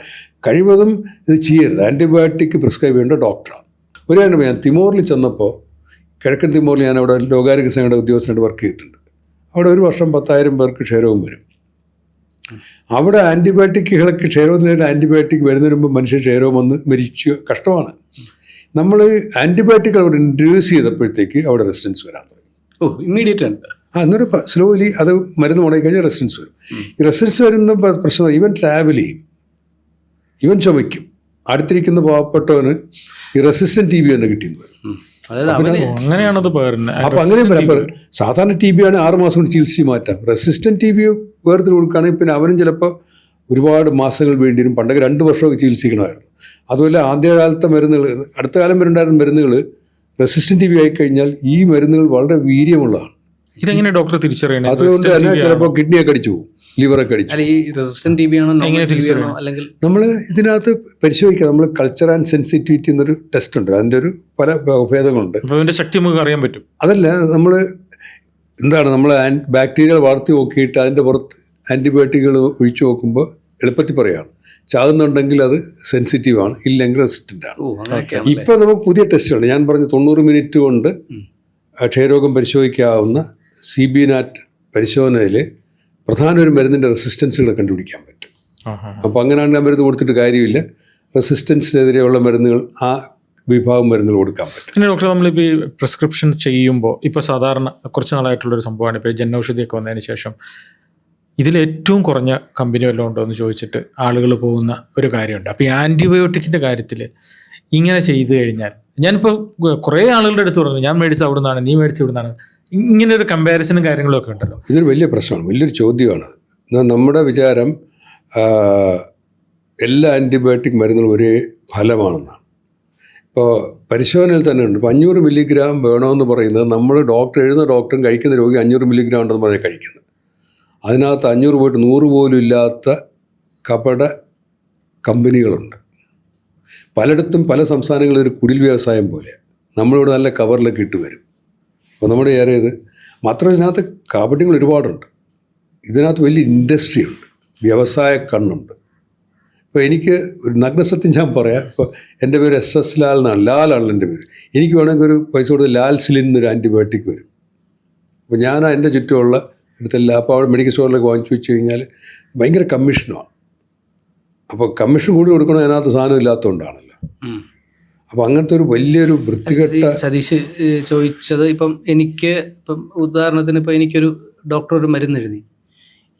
കഴിവതും ഇത് ചെയ്യരുത്. ആൻറ്റിബയോട്ടിക് പ്രിസ്ക്രൈബ് ചെയ്യേണ്ട ഡോക്ടറാണ്. ഒരു കാര്യം ഞാൻ തിമോറിൽ ചെന്നപ്പോൾ, കിഴക്കൻ തിമോറിൽ ഞാൻ അവിടെ ലോകാരോഗ്യ സംഘടന ഉദ്യോഗസ്ഥനായിട്ട് വർക്ക് ചെയ്തിട്ടുണ്ട്. അവിടെ ഒരു വർഷം 10,000 പേർക്ക് ക്ഷയരോഗം വരും. അവിടെ ആൻറ്റിബയോട്ടിക്കുകൾക്ക് ക്ഷയരോഗത്തിന് ആൻറ്റിബയോട്ടിക് വരുന്നതിന് മുമ്പ് മനുഷ്യൻ ക്ഷയരോഗം വന്ന് മരിച്ചു. കഷ്ടമാണ്. നമ്മൾ ആൻറ്റിബയോട്ടിക് അവിടെ ഇൻട്രൊഡ്യൂസ് ചെയ്തപ്പോഴത്തേക്ക് അവിടെ റെസിസ്റ്റൻസ് വരാൻ തുടങ്ങി. ഇമ്മീഡിയറ്റ് ആണ്. എന്നൊരു സ്ലോലി അത് മരുന്ന് മുടങ്ങി കഴിഞ്ഞാൽ റെസിസ്റ്റൻസ് വരും. ഈ റെസിസ്റ്റൻസ് വരുന്ന പ്രശ്നം ഇവൻ ട്രാവൽ ചെയ്യും, ഇവൻ ചുമയ്ക്കും. അടുത്തിരിക്കുന്ന പാവപ്പെട്ടവന് ഈ റെസിസ്റ്റൻറ്റ് TB തന്നെ കിട്ടിയെന്ന് വരും. അങ്ങനെയാണത്. അപ്പം അങ്ങനെ വരാം. സാധാരണ TB ആണ് 6 മാസം കൊണ്ട് ചികിത്സിച്ച് മാറ്റാം. റെസിസ്റ്റൻറ്റ് TB വേർതിൽ കൊടുക്കുകയാണെങ്കിൽ പിന്നെ അവനും ചിലപ്പോൾ ഒരുപാട് മാസങ്ങൾ വേണ്ടി വരും. പണ്ടൊക്കെ 2 വർഷമൊക്കെ ചികിത്സിക്കണമായിരുന്നു. അതുപോലെ ആദ്യകാലത്തെ മരുന്നുകൾ, അടുത്ത കാലം വരെയുണ്ടായിരുന്ന മരുന്നുകൾ റെസിസ്റ്റൻറ്റ് TB ആയിക്കഴിഞ്ഞാൽ ഈ മരുന്നുകൾ വളരെ വീര്യമുള്ളതാണ്. ഇതെങ്ങനെ ഡോക്ടർ തിരിച്ചറിയണം? അതുകൊണ്ട് തന്നെ ചിലപ്പോൾ കിഡ്നിയൊക്കെ അടിച്ചു പോകും, ലിവറൊക്കെ അടിച്ചു. നമ്മൾ ഇതിനകത്ത് പരിശോധിക്കുക. നമ്മൾ കൾച്ചർ ആൻഡ് സെൻസിറ്റിവിറ്റി എന്നൊരു ടെസ്റ്റ് ഉണ്ട്. അതിൻ്റെ ഒരു പല ഭേദങ്ങളുണ്ട്. ശക്തി നമുക്ക് അറിയാൻ പറ്റും. അതല്ല, നമ്മൾ ബാക്ടീരിയകൾ വളർത്തി നോക്കിയിട്ട് അതിൻ്റെ പുറത്ത് ആൻറ്റിബയോട്ടിക്കുകൾ ഒഴിച്ചു നോക്കുമ്പോൾ എളുപ്പത്തിൽ പറയുകയാണ്. ചാകുന്നുണ്ടെങ്കിൽ അത് സെൻസിറ്റീവാണ്, ഇല്ലെങ്കിൽ റെസിസ്റ്റൻ്റ് ആണ്. ഇപ്പോൾ നമുക്ക് പുതിയ ടെസ്റ്റുണ്ട്. ഞാൻ പറഞ്ഞു 90 മിനിറ്റ് കൊണ്ട് ക്ഷയരോഗം പരിശോധിക്കാവുന്ന CB-NAT പരിശോധനയിൽ പ്രധാന ഒരു മരുന്നിൻ്റെ റെസിസ്റ്റൻസുകൾ കണ്ടുപിടിക്കാൻ പറ്റും. അപ്പോൾ അങ്ങനെയാണെങ്കിൽ ആ മരുന്ന് കൊടുത്തിട്ട് കാര്യമില്ല. റെസിസ്റ്റൻസിനെതിരെയുള്ള മരുന്നുകൾ, ആ വിഭാഗം മരുന്നുകൾ കൊടുക്കാൻ പറ്റും. പിന്നെ ഡോക്ടർ, നമ്മളിപ്പോൾ ഈ പ്രിസ്ക്രിപ്ഷൻ ചെയ്യുമ്പോൾ ഇപ്പോൾ സാധാരണ കുറച്ച് നാളായിട്ടുള്ളൊരു സംഭവമാണ് ഇപ്പോൾ ജനൌഷധിയൊക്കെ വന്നതിന് ശേഷം ഇതിലേറ്റവും കുറഞ്ഞ കമ്പനി വല്ലതും ഉണ്ടോ എന്ന് ചോദിച്ചിട്ട് ആളുകൾ പോകുന്ന ഒരു കാര്യമുണ്ട്. അപ്പോൾ ഈ ആൻറ്റിബയോട്ടിക്കിൻ്റെ കാര്യത്തിൽ ഇങ്ങനെ ചെയ്തു കഴിഞ്ഞാൽ, ഞാനിപ്പോൾ കുറേ ആളുകളുടെ അടുത്ത് പറഞ്ഞു ഞാൻ മേടിച്ച അവിടെ നിന്നാണ്, നീ മേടിച്ച ഇവിടെ നിന്നാണ്, ഇങ്ങനെ ഒരു കമ്പാരിസണും കാര്യങ്ങളും ഒക്കെ ഉണ്ടല്ലോ. ഇതൊരു വലിയ പ്രശ്നമാണ്, വലിയൊരു ചോദ്യമാണ്. നമ്മുടെ വിചാരം എല്ലാ ആൻറ്റിബയോട്ടിക് മരുന്നുകളും ഒരേ ഫലമാണെന്നാണ്. ഇപ്പോൾ പരിശോധനയിൽ തന്നെ ഉണ്ട്. ഇപ്പോൾ 500 മില്ലിഗ്രാം വേണമെന്ന് പറയുന്നത് നമ്മൾ എഴുതുന്ന ഡോക്ടറും കഴിക്കുന്ന രോഗി 500 മില്ലിഗ്രാം ഉണ്ടെന്ന് പറഞ്ഞാൽ കഴിക്കുന്നത്. അതിനകത്ത് 500 പോയിട്ട് 100 പോലും ഇല്ലാത്ത കപട കമ്പനികളുണ്ട്. പലയിടത്തും പല സംസ്ഥാനങ്ങളിൽ ഒരു കുടിൽ വ്യവസായം പോലെ നമ്മളിവിടെ നല്ല കവറിലൊക്കെ ഇട്ട് വരും. അപ്പോൾ നമ്മുടെ ഏറിയത് മാത്രമല്ല ഇതിനകത്ത് കാപട്യങ്ങൾ ഒരുപാടുണ്ട്. ഇതിനകത്ത് വലിയ ഇൻഡസ്ട്രി ഉണ്ട്, വ്യവസായ കണ്ണുണ്ട്. ഇപ്പോൾ എനിക്ക് ഒരു നഗ്നസത്യം ഞാൻ പറയാം. ഇപ്പോൾ എൻ്റെ പേര് SS ലാൽ എന്നാണ്, ലാലാണ് എൻ്റെ പേര്. എനിക്ക് വേണമെങ്കിൽ ഒരു പൈസ കൊടുത്ത് ലാൽസിലിൻ എന്നൊരു ആൻറ്റിബയോട്ടിക് വരും. അപ്പോൾ ഞാൻ എൻ്റെ ചുറ്റുമുള്ള അടുത്തെല്ലാം അപ്പോൾ അവിടെ മെഡിക്കൽ സ്റ്റോറിലൊക്കെ വാങ്ങിച്ചു വെച്ച് കഴിഞ്ഞാൽ ഭയങ്കര കമ്മീഷനുമാണ്. അപ്പോൾ കമ്മീഷൻ കൂടി കൊടുക്കണം, അതിനകത്ത് സാധനം ഇല്ലാത്തതുകൊണ്ടാണല്ലോ. അപ്പോൾ അങ്ങനത്തെ ഒരു വലിയൊരു വൃത്തികെട്ട സതീഷ് ചോദിച്ചത് ഇപ്പം ഉദാഹരണത്തിന് ഇപ്പം എനിക്കൊരു ഡോക്ടർ ഒരു മരുന്ന് എഴുതി.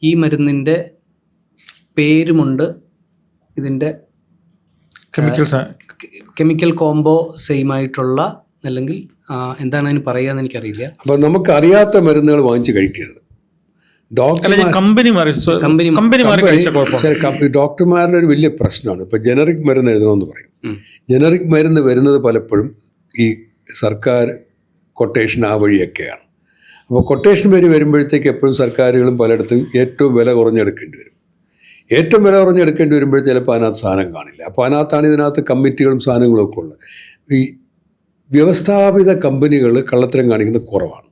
ഈ മരുന്നിൻ്റെ പേരുമുണ്ട്, ഇതിൻ്റെ കെമിക്കൽ കോംബോ സെയിം ആയിട്ടുള്ള, അല്ലെങ്കിൽ എന്താണ് അതിന് പറയാന്ന് എനിക്കറിയില്ല. അപ്പോൾ നമുക്കറിയാത്ത മരുന്നുകൾ വാങ്ങിച്ച് കഴിക്കരുത്. ഡോക്ടർമാരുടെ ഒരു വലിയ പ്രശ്നമാണ്. ഇപ്പോൾ ജനറിക് മരുന്ന് എഴുതണമെന്ന് പറയും. ജനറിക് മരുന്ന് വരുന്നത് പലപ്പോഴും ഈ സർക്കാർ കൊട്ടേഷൻ ആ വഴിയൊക്കെയാണ്. അപ്പോൾ കൊട്ടേഷൻ വരി വരുമ്പോഴത്തേക്ക് എപ്പോഴും സർക്കാരുകളും പലയിടത്തും ഏറ്റവും വില കുറഞ്ഞെടുക്കേണ്ടി വരും. ഏറ്റവും വില കുറഞ്ഞെടുക്കേണ്ടി വരുമ്പോൾ ചിലപ്പോൾ അതിനകത്ത് സാധനം കാണില്ല. അപ്പോൾ അതിനകത്താണ് ഇതിനകത്ത് കമ്മിറ്റികളും സാധനങ്ങളും ഒക്കെ ഉള്ളത്. ഈ വ്യവസ്ഥാപിത കമ്പനികൾ കള്ളത്തരം കാണിക്കുന്നത് കുറവാണ്.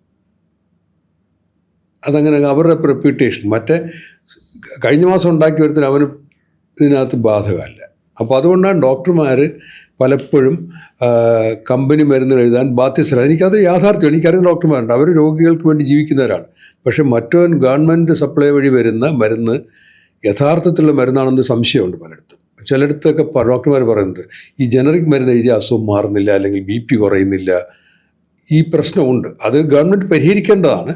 അതങ്ങനെ അവരുടെ റെപ്യൂട്ടേഷൻ, മറ്റേ കഴിഞ്ഞ മാസം ഉണ്ടാക്കി വരുത്തിന് അവന് ഇതിനകത്ത് ബാധകമല്ല. അപ്പോൾ അതുകൊണ്ടാണ് ഡോക്ടർമാർ പലപ്പോഴും കമ്പനി മരുന്ന് എഴുതാൻ ബാധ്യസ്ഥരാണ്. എനിക്കത് യാഥാർത്ഥ്യം. എനിക്കറിയുന്ന ഡോക്ടർമാരുണ്ട്, അവർ രോഗികൾക്ക് വേണ്ടി ജീവിക്കുന്നവരാണ്. പക്ഷെ മറ്റവൻ ഗവൺമെൻറ് സപ്ലൈ വഴി വരുന്ന മരുന്ന് യഥാർത്ഥത്തിലുള്ള മരുന്നാണെന്ന് സംശയമുണ്ട് പലയിടത്തും. ചിലയിടത്തൊക്കെ ഡോക്ടർമാർ പറയുന്നുണ്ട് ഈ ജനറിക് മരുന്ന് എഴുതിയ അസുഖം മാറുന്നില്ല, അല്ലെങ്കിൽ BP കുറയുന്നില്ല. ഈ പ്രശ്നമുണ്ട്, അത് ഗവൺമെൻറ് പരിഹരിക്കേണ്ടതാണ്.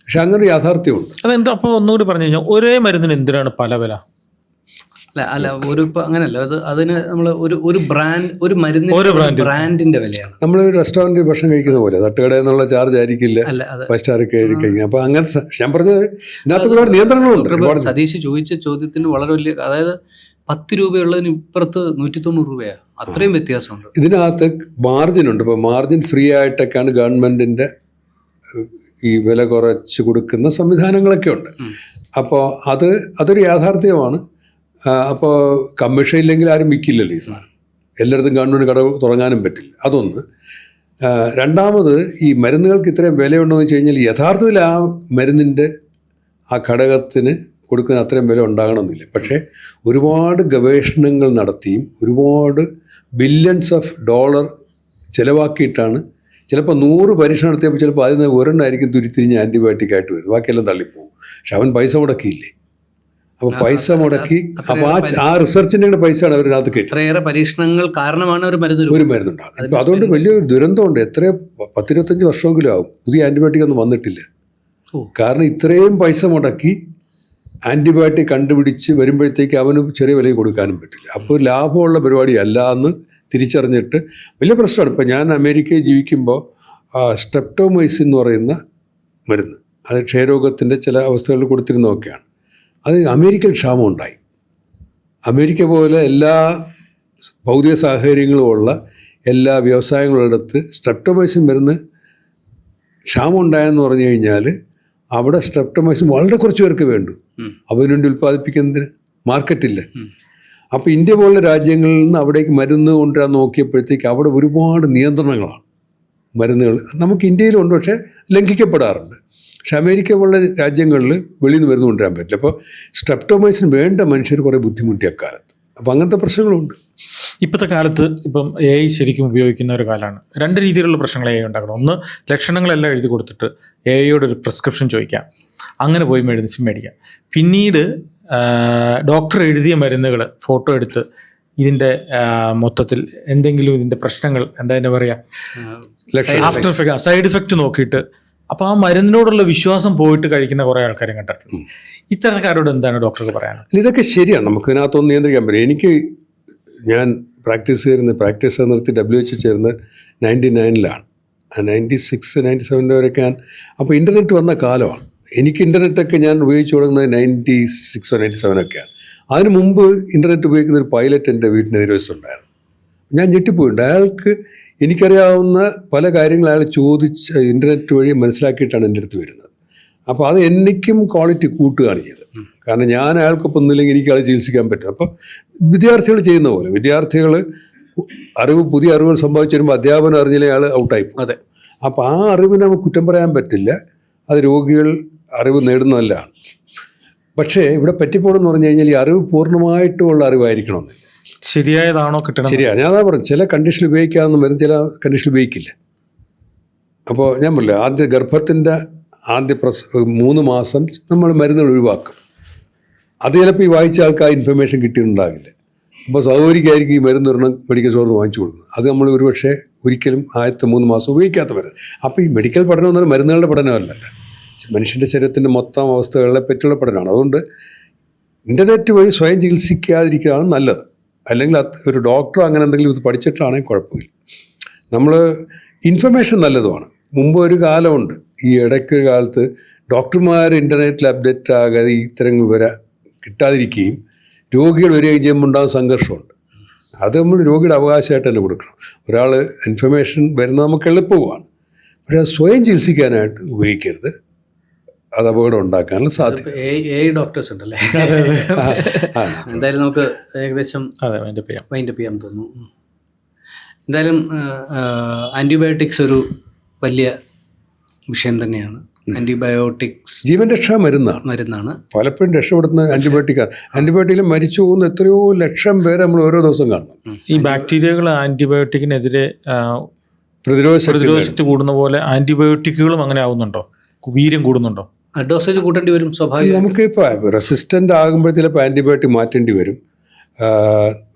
പക്ഷെ അങ്ങനെ ഒരു യാഥാർത്ഥ്യമുണ്ട്. അതെന്താ? അപ്പോൾ ഒന്നുകൂടി പറഞ്ഞു കഴിഞ്ഞാൽ ഒരേ മരുന്നിന് എന്തിനാണ് പല വില? അല്ല ഒരു അങ്ങനല്ല, അതിന് നമ്മൾ ഒരു ബ്രാൻഡ്, ഒരു ബ്രാൻഡിന്റെ വിലയാണ്. നമ്മൾ റെസ്റ്റോറൻറ്റ് ഭക്ഷണം കഴിക്കുന്ന പോലെ തട്ടുകട എന്നുള്ള ചാർജ് ആയിരിക്കില്ല 5 സ്റ്റാർ കഴിക്കുന്നത്. അപ്പോൾ അങ്ങനത്തെ ഞാൻ പറഞ്ഞത് ഇതിനകത്ത് ഒരുപാട് നിയന്ത്രണങ്ങളുണ്ട്. സതീഷ് ചോദിച്ച ചോദ്യത്തിന് വളരെ വലിയ, അതായത് 10 രൂപയുള്ളതിന് ഇപ്പുറത്ത് 190 രൂപയാണ്. അത്രയും വ്യത്യാസമുണ്ട്. ഇതിനകത്ത് മാർജിനുണ്ട്. ഇപ്പോൾ മാർജിൻ ഫ്രീ ആയിട്ടൊക്കെയാണ് ഗവൺമെൻറ്റിൻ്റെ ഈ വില കുറച്ച് കൊടുക്കുന്ന സംവിധാനങ്ങളൊക്കെ ഉണ്ട്. അപ്പോൾ അതൊരു യാഥാർത്ഥ്യമാണ്. അപ്പോൾ കമ്മീഷൻ ഇല്ലെങ്കിൽ ആരും വിൽക്കില്ലല്ലോ ഈ സാധനം. എല്ലായിടത്തും ഗവൺമെൻറ് കട തുടങ്ങാനും പറ്റില്ല. അതൊന്ന്. രണ്ടാമത്, ഈ മരുന്നുകൾക്ക് ഇത്രയും വിലയുണ്ടോയെന്ന് വെച്ച് കഴിഞ്ഞാൽ യഥാർത്ഥത്തിൽ ആ മരുന്നിൻ്റെ ആ ഘടകത്തിന് കൊടുക്കുന്ന അത്രയും വില ഉണ്ടാകണമെന്നില്ല. പക്ഷേ ഒരുപാട് ഗവേഷണങ്ങൾ നടത്തിയും ഒരുപാട് ബില്യൺസ് ഓഫ് ഡോളർ ചിലവാക്കിയിട്ടാണ്. ചിലപ്പോൾ 100 പരീക്ഷണം നടത്തിയപ്പോൾ ചിലപ്പോൾ അതിൽ നിന്ന് ഒരെണ്ണമായിരിക്കും തുരിത്തിരിഞ്ഞ് ആൻറ്റിബയോട്ടിക് ആയിട്ട് വരും, ബാക്കിയെല്ലാം തള്ളിപ്പോവും. പക്ഷെ അവൻ പൈസ മുടക്കിയില്ലേ. അപ്പോൾ പൈസ മുടക്കി, അപ്പോൾ ആ റിസർച്ചിൻ്റെ പൈസയാണ് അവരിനകത്ത് കയറ്റി. അത്രയേറെ പരീക്ഷണങ്ങൾ കാരണമാണ് ഒരു മരുന്നുണ്ടാകും. അപ്പോൾ അതുകൊണ്ട് വലിയൊരു ദുരന്തമുണ്ട്. എത്രയോ 10-25 വർഷമെങ്കിലും ആവും പുതിയ ആൻറ്റിബയോട്ടിക് ഒന്നും വന്നിട്ടില്ല. കാരണം ഇത്രയും പൈസ മുടക്കി ആൻറ്റിബയോട്ടിക് കണ്ടുപിടിച്ച് വരുമ്പോഴത്തേക്ക് അവന് ചെറിയ വിലയിൽ കൊടുക്കാനും പറ്റില്ല. അപ്പോൾ ലാഭമുള്ള പരിപാടിയല്ല എന്ന് തിരിച്ചറിഞ്ഞിട്ട് വലിയ പ്രശ്നമാണ്. ഇപ്പോൾ ഞാൻ അമേരിക്കയിൽ ജീവിക്കുമ്പോൾ സ്ട്രെപ്റ്റോമൈസിൻ എന്ന് പറയുന്ന മരുന്ന്, അത് ക്ഷയരോഗത്തിൻ്റെ ചില അവസ്ഥകളിൽ കൊടുത്തിരുന്നതൊക്കെയാണ്. അത് അമേരിക്കയിൽ ക്ഷാമം ഉണ്ടായി. അമേരിക്ക പോലെ എല്ലാ ഭൗതിക സാഹചര്യങ്ങളുമുള്ള എല്ലാ വ്യവസായങ്ങളുടെടുത്ത് സ്ട്രെപ്റ്റോമൈസിൻ മരുന്ന് ക്ഷാമം ഉണ്ടായെന്ന് പറഞ്ഞു കഴിഞ്ഞാൽ അവിടെ സ്ട്രെപ്റ്റോമൈസിൻ വളരെ കുറച്ച് പേർക്ക് വേണ്ടു. അതിനുവേണ്ടി ഉൽപ്പാദിപ്പിക്കുന്നതിന് മാർക്കറ്റില്ല. അപ്പോൾ ഇന്ത്യ പോലുള്ള രാജ്യങ്ങളിൽ നിന്ന് അവിടേക്ക് മരുന്ന് കൊണ്ടുവരാൻ നോക്കിയപ്പോഴത്തേക്ക് അവിടെ ഒരുപാട് നിയന്ത്രണങ്ങളാണ്. മരുന്നുകൾ നമുക്ക് ഇന്ത്യയിലുണ്ട്, പക്ഷേ ലംഘിക്കപ്പെടാറുണ്ട്. പക്ഷെ അമേരിക്ക പോലുള്ള രാജ്യങ്ങളിൽ വെളിയിൽ നിന്ന് മരുന്ന് കൊണ്ടുവരാൻ പറ്റില്ല. അപ്പോൾ സ്ട്രെപ്റ്റോമൈസിൻ വേണ്ട മനുഷ്യർ കുറേ ബുദ്ധിമുട്ടിയ കാലത്ത്. അപ്പോൾ അങ്ങനത്തെ പ്രശ്നങ്ങളുണ്ട്. ഇപ്പോഴത്തെ കാലത്ത് ഇപ്പം AI ശരിക്കും ഉപയോഗിക്കുന്ന ഒരു കാലമാണ്. 2 രീതിയിലുള്ള പ്രശ്നങ്ങൾ AI ഉണ്ടാക്കണം. ഒന്ന്, ലക്ഷണങ്ങളെല്ലാം എഴുതി കൊടുത്തിട്ട് AIയോട് ഒരു പ്രിസ്ക്രിപ്ഷൻ ചോദിക്കാം, അങ്ങനെ പോയി മേടിക്കാം. പിന്നീട് ഡോക്ടർ എഴുതിയ മരുന്നുകൾ ഫോട്ടോ എടുത്ത് ഇതിൻ്റെ മൊത്തത്തിൽ എന്തെങ്കിലും ഇതിൻ്റെ പ്രശ്നങ്ങൾ എന്താ പറയുക, ആഫ്റ്റർ എഫക്റ്റ്, സൈഡ് ഇഫക്റ്റ് നോക്കിയിട്ട് അപ്പോൾ ആ മരുന്നിനോടുള്ള വിശ്വാസം പോയിട്ട് കഴിക്കുന്ന കുറേ ആൾക്കാരെ കണ്ടിട്ടുണ്ട്. ഇത്തരക്കാരോട് എന്താണ് ഡോക്ടർക്ക് പറയാനുള്ളത്? ഇതൊക്കെ ശരിയാണ്, നമുക്ക് ഇതിനകത്തൊന്നും നിയന്ത്രിക്കാൻ പറ്റും. ഞാൻ പ്രാക്ടീസ് നിർത്തി WHO ചേർന്ന് 99-ലാണ്, 96, 97 വരെയൊക്കെ ഞാൻ. അപ്പോൾ ഇൻ്റർനെറ്റ് വന്ന കാലമാണ്. എനിക്ക് ഇൻ്റർനെറ്റൊക്കെ ഞാൻ ഉപയോഗിച്ച് തുടങ്ങുന്നത് 96 or 97 ഒക്കെയാണ്. അതിന് മുമ്പ് ഇൻ്റർനെറ്റ് ഉപയോഗിക്കുന്ന ഒരു പൈലറ്റ് എൻ്റെ വീട്ടിന് എതിർവശത്തുണ്ടായിരുന്നു. ഞാൻ ഞെട്ടിപ്പോയിട്ടുണ്ട്. അയാൾക്ക് എനിക്കറിയാവുന്ന പല കാര്യങ്ങൾ അയാൾ ചോദിച്ച് ഇൻ്റർനെറ്റ് വഴി മനസ്സിലാക്കിയിട്ടാണ് എൻ്റെ അടുത്ത് വരുന്നത്. അപ്പോൾ അത് എനിക്കും ക്വാളിറ്റി കൂട്ടുകയാണ് ചെയ്തത്. കാരണം ഞാൻ അയാൾക്കൊപ്പം ഒന്നുമില്ലെങ്കിൽ എനിക്ക് അത് ചികിത്സിക്കാൻ പറ്റും. അപ്പോൾ വിദ്യാർത്ഥികൾ ചെയ്യുന്ന പോലെ വിദ്യാർത്ഥികൾ പുതിയ അറിവുകൾ സംഭവിച്ചു വരുമ്പോൾ അധ്യാപനം അറിഞ്ഞില്ലേ അയാൾ ഔട്ടായിപ്പോകും. അതെ. അപ്പോൾ ആ അറിവിനെ നമുക്ക് കുറ്റം പറയാൻ പറ്റില്ല. അത് രോഗികൾ അറിവ് നേടുന്നതല്ലാണ്. പക്ഷേ ഇവിടെ പറ്റിപ്പോണെന്ന് പറഞ്ഞു കഴിഞ്ഞാൽ ഈ അറിവ് പൂർണ്ണമായിട്ടുമുള്ള അറിവായിരിക്കണമെന്നില്ല. ശരിയായതാണോ കിട്ടണം? ശരിയാണ്. ഞാൻ അതാ പറഞ്ഞു, ചില കണ്ടീഷൻ ഉപയോഗിക്കാമെന്ന് വരും, ചില കണ്ടീഷൻ ഉപയോഗിക്കില്ല. അപ്പോൾ ഞാൻ പറഞ്ഞില്ല, ആദ്യ ഗർഭത്തിൻ്റെ ആദ്യ 3 മാസം നമ്മൾ മരുന്നുകൾ ഒഴിവാക്കും. അത് ചിലപ്പോൾ ഈ വായിച്ച ആൾക്ക് ആ ഇൻഫർമേഷൻ കിട്ടിയിട്ടുണ്ടാകില്ല. അപ്പോൾ സഹോദരിക്കായിരിക്കും ഈ മരുന്ന് ഒരെണ്ണം മെഡിക്കൽ സ്റ്റോറിൽ നിന്ന് വാങ്ങിച്ചു കൊടുക്കുന്നത്. അത് നമ്മൾ ഒരുപക്ഷെ ഒരിക്കലും ആദ്യത്തെ 3 മാസം ഉപയോഗിക്കാത്ത മരുന്ന്. അപ്പോൾ ഈ മെഡിക്കൽ പഠനം എന്ന് പറഞ്ഞാൽ മരുന്നുകളുടെ പഠനമല്ല, മനുഷ്യൻ്റെ ശരീരത്തിൻ്റെ മൊത്തം അവസ്ഥകളെ പറ്റിയുള്ള പഠനമാണ്. അതുകൊണ്ട് ഇൻ്റർനെറ്റ് വഴി സ്വയം ചികിത്സിക്കാതിരിക്കുകയാണ് നല്ലത്. അല്ലെങ്കിൽ ഒരു ഡോക്ടറോ അങ്ങനെ എന്തെങ്കിലും ഇത് പഠിച്ചിട്ടാണെങ്കിൽ കുഴപ്പമില്ല. നമ്മൾ ഇൻഫർമേഷൻ നല്ലതുമാണ്. മുമ്പ് ഒരു കാലമുണ്ട്, ഈ ഇടയ്ക്കൊരു കാലത്ത് ഡോക്ടർമാർ ഇൻ്റർനെറ്റിൽ അപ്ഡേറ്റ് ആകാതെ ഇത്തരം വിവരം കിട്ടാതിരിക്കുകയും രോഗികൾ വരികയും ചെയ്യുമ്പോൾ ഉണ്ടാകുന്ന സംഘർഷമുണ്ട്. അത് നമ്മൾ രോഗിയുടെ അവകാശമായിട്ട് തന്നെ കൊടുക്കണം. ഒരാൾ ഇൻഫർമേഷൻ വരുന്നത് നമുക്ക് എളുപ്പമാണ്, പക്ഷേ അത് സ്വയം ചികിത്സിക്കാനായിട്ട് ഉപയോഗിക്കരുത്. അത് അപകടം ഉണ്ടാക്കാനുള്ള സാധ്യത. ഡോക്ടേഴ്സ് ഉണ്ടല്ലേ. എന്തായാലും നമുക്ക് ഏകദേശം വൈൻഡപ്പ് ചെയ്യാൻ തോന്നുന്നു. എന്തായാലും ആൻറ്റിബയോട്ടിക്സ് ഒരു വലിയ വിഷയം തന്നെയാണ്. ആൻറ്റിബയോട്ടിക്സ് ജീവൻ രക്ഷാ മരുന്നാണ്. പലപ്പോഴും രക്ഷപ്പെടുന്ന ആൻറ്റിബയോട്ടിക്കാണ്. ആൻറ്റിബയോട്ടിക്കിൽ മരിച്ചു പോകുന്ന എത്രയോ ലക്ഷം പേരെ നമ്മൾ ഓരോ ദിവസം കാണുന്നു. ഈ ബാക്ടീരിയകൾ ആൻറ്റിബയോട്ടിക്കിനെതിരെ പ്രതിരോധ ശക്തി കൂടുന്ന പോലെ ആൻറ്റിബയോട്ടിക്കുകളും അങ്ങനെ ആവുന്നുണ്ടോ? വീര്യം കൂടുന്നുണ്ടോ? ഡോസേജ് കൂട്ടേണ്ടി വരും സ്വാഭാവികം. നമുക്കിപ്പോൾ റെസിസ്റ്റൻ്റ് ആകുമ്പോൾ ചിലപ്പോൾ ആൻറ്റിബയോട്ടിക് മാറ്റേണ്ടി വരും.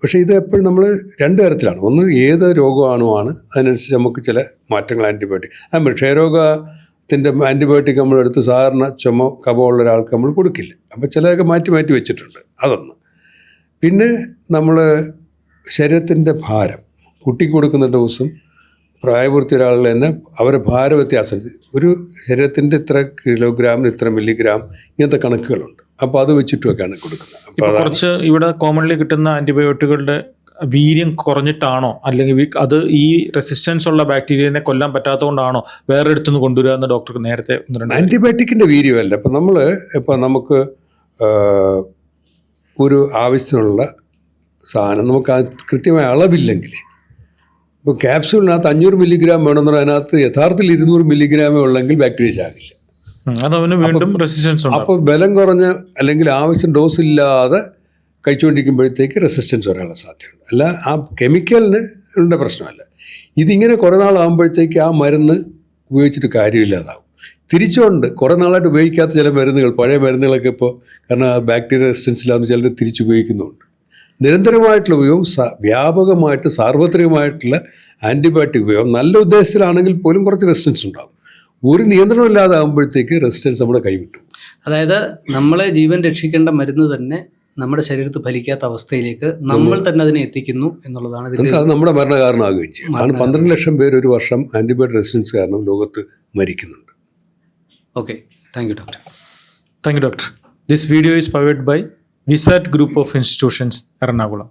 പക്ഷേ ഇത് എപ്പോഴും നമ്മൾ 2 തരത്തിലാണ്. ഒന്ന്, ഏത് രോഗമാണോ അതിനനുസരിച്ച് നമുക്ക് ചില മാറ്റങ്ങൾ ആൻറ്റിബയോട്ടിക്. അതുമ്പോൾ ക്ഷയരോഗത്തിൻ്റെ ആൻറ്റിബയോട്ടിക് നമ്മളെടുത്ത് സാധാരണ ചുമ കഫമുള്ള ഒരാൾക്ക് നമ്മൾ കൊടുക്കില്ല. അപ്പോൾ ചിലതൊക്കെ മാറ്റി വെച്ചിട്ടുണ്ട്. അതൊന്ന്. പിന്നെ നമ്മൾ ശരീരത്തിൻ്റെ ഭാരം, കുട്ടിക്ക് കൊടുക്കുന്ന ഡോസും പ്രായപൂർത്തി ഒരാളിൽ തന്നെ അവരെ ഭാരവ്യത്യാസം, ഒരു ശരീരത്തിൻ്റെ ഇത്ര കിലോഗ്രാമിന് ഇത്ര മില്ലിഗ്രാം ഇങ്ങനത്തെ കണക്കുകളുണ്ട്. അപ്പോൾ അത് വെച്ചിട്ടൊക്കെയാണ് കൊടുക്കുന്നത്. അപ്പോൾ കുറച്ച് ഇവിടെ കോമൺലി കിട്ടുന്ന ആൻറ്റിബയോട്ടിക്കുകളുടെ വീര്യം കുറഞ്ഞിട്ടാണോ, അല്ലെങ്കിൽ അത് ഈ റെസിസ്റ്റൻസ് ഉള്ള ബാക്ടീരിയനെ കൊല്ലാൻ പറ്റാത്തതുകൊണ്ടാണോ വേറെ അടുത്തുനിന്ന് കൊണ്ടുവരിക എന്ന് ഡോക്ടർക്ക് നേരത്തെ? ആൻറ്റിബയോട്ടിക്കിൻ്റെ വീര്യമല്ല. ഇപ്പം നമുക്ക് ഒരു ആവശ്യത്തിനുള്ള സാധനം നമുക്ക് കൃത്യമായ അളവില്ലെങ്കിൽ, ഇപ്പോൾ ക്യാപ്സ്യൂളിനകത്ത് 500 മില്ലിഗ്രാം വേണമെന്ന് പറഞ്ഞാൽ അതിനകത്ത് യഥാർത്ഥത്തിൽ 200 മില്ലിഗ്രാമേ ഉള്ളെങ്കിൽ ബാക്ടീരിയ ചാകില്ല. വീണ്ടും റെസിസ്റ്റൻസ്. അപ്പോൾ ബലം കുറഞ്ഞ അല്ലെങ്കിൽ ആവശ്യം ഡോസ് ഇല്ലാതെ കഴിച്ചുകൊണ്ടിരിക്കുമ്പോഴത്തേക്ക് റെസിസ്റ്റൻസ് വരാനുള്ള സാധ്യതയുണ്ട്. അല്ല, ആ കെമിക്കലിൻ്റെ പ്രശ്നമല്ല. ഇതിങ്ങനെ കുറേ നാളാകുമ്പോഴത്തേക്ക് ആ മരുന്ന് ഉപയോഗിച്ചിട്ട് കാര്യമില്ലാതാവും. തിരിച്ചുകൊണ്ട് കുറേ നാളായിട്ട് ഉപയോഗിക്കാത്ത ചില മരുന്നുകൾ, പഴയ മരുന്നുകളൊക്കെ ഇപ്പോൾ കാരണം ബാക്ടീരിയ റെസിസ്റ്റൻസ് ഇല്ലാതെ ചിലർ തിരിച്ചുപയോഗിക്കുന്നുണ്ട്. നിരന്തരമായിട്ടുള്ള ഉപയോഗം, വ്യാപകമായിട്ട് സാർവത്രികമായിട്ടുള്ള ആൻറ്റിബയോട്ടിക് ഉപയോഗം നല്ല ഉദ്ദേശത്തിലാണെങ്കിൽ പോലും കുറച്ച് റെസിസ്റ്റൻസ് ഉണ്ടാകും. ഒരു നിയന്ത്രണം ഇല്ലാതാകുമ്പോഴത്തേക്ക് റെസിസ്റ്റൻസ് നമ്മുടെ കൈവിട്ടു. അതായത് നമ്മളെ ജീവൻ രക്ഷിക്കേണ്ട മരുന്ന് തന്നെ നമ്മുടെ ശരീരത്തിൽ ഫലിക്കാത്ത അവസ്ഥയിലേക്ക് നമ്മൾ തന്നെ അതിനെ എത്തിക്കുന്നു എന്നുള്ളതാണ്. അത് നമ്മുടെ മരണകാരണമാകുകയും ചെയ്യും. ആണ് 12 ലക്ഷം പേര് ഒരു വർഷം ആൻറ്റിബയോട്ടിക് റെസിസ്റ്റൻസ് കാരണം ലോകത്ത് മരിക്കുന്നുണ്ട്. Okay, thank you doctor. Thank you doctor. This video is powered by Vsat group of institutions, Ernakulam.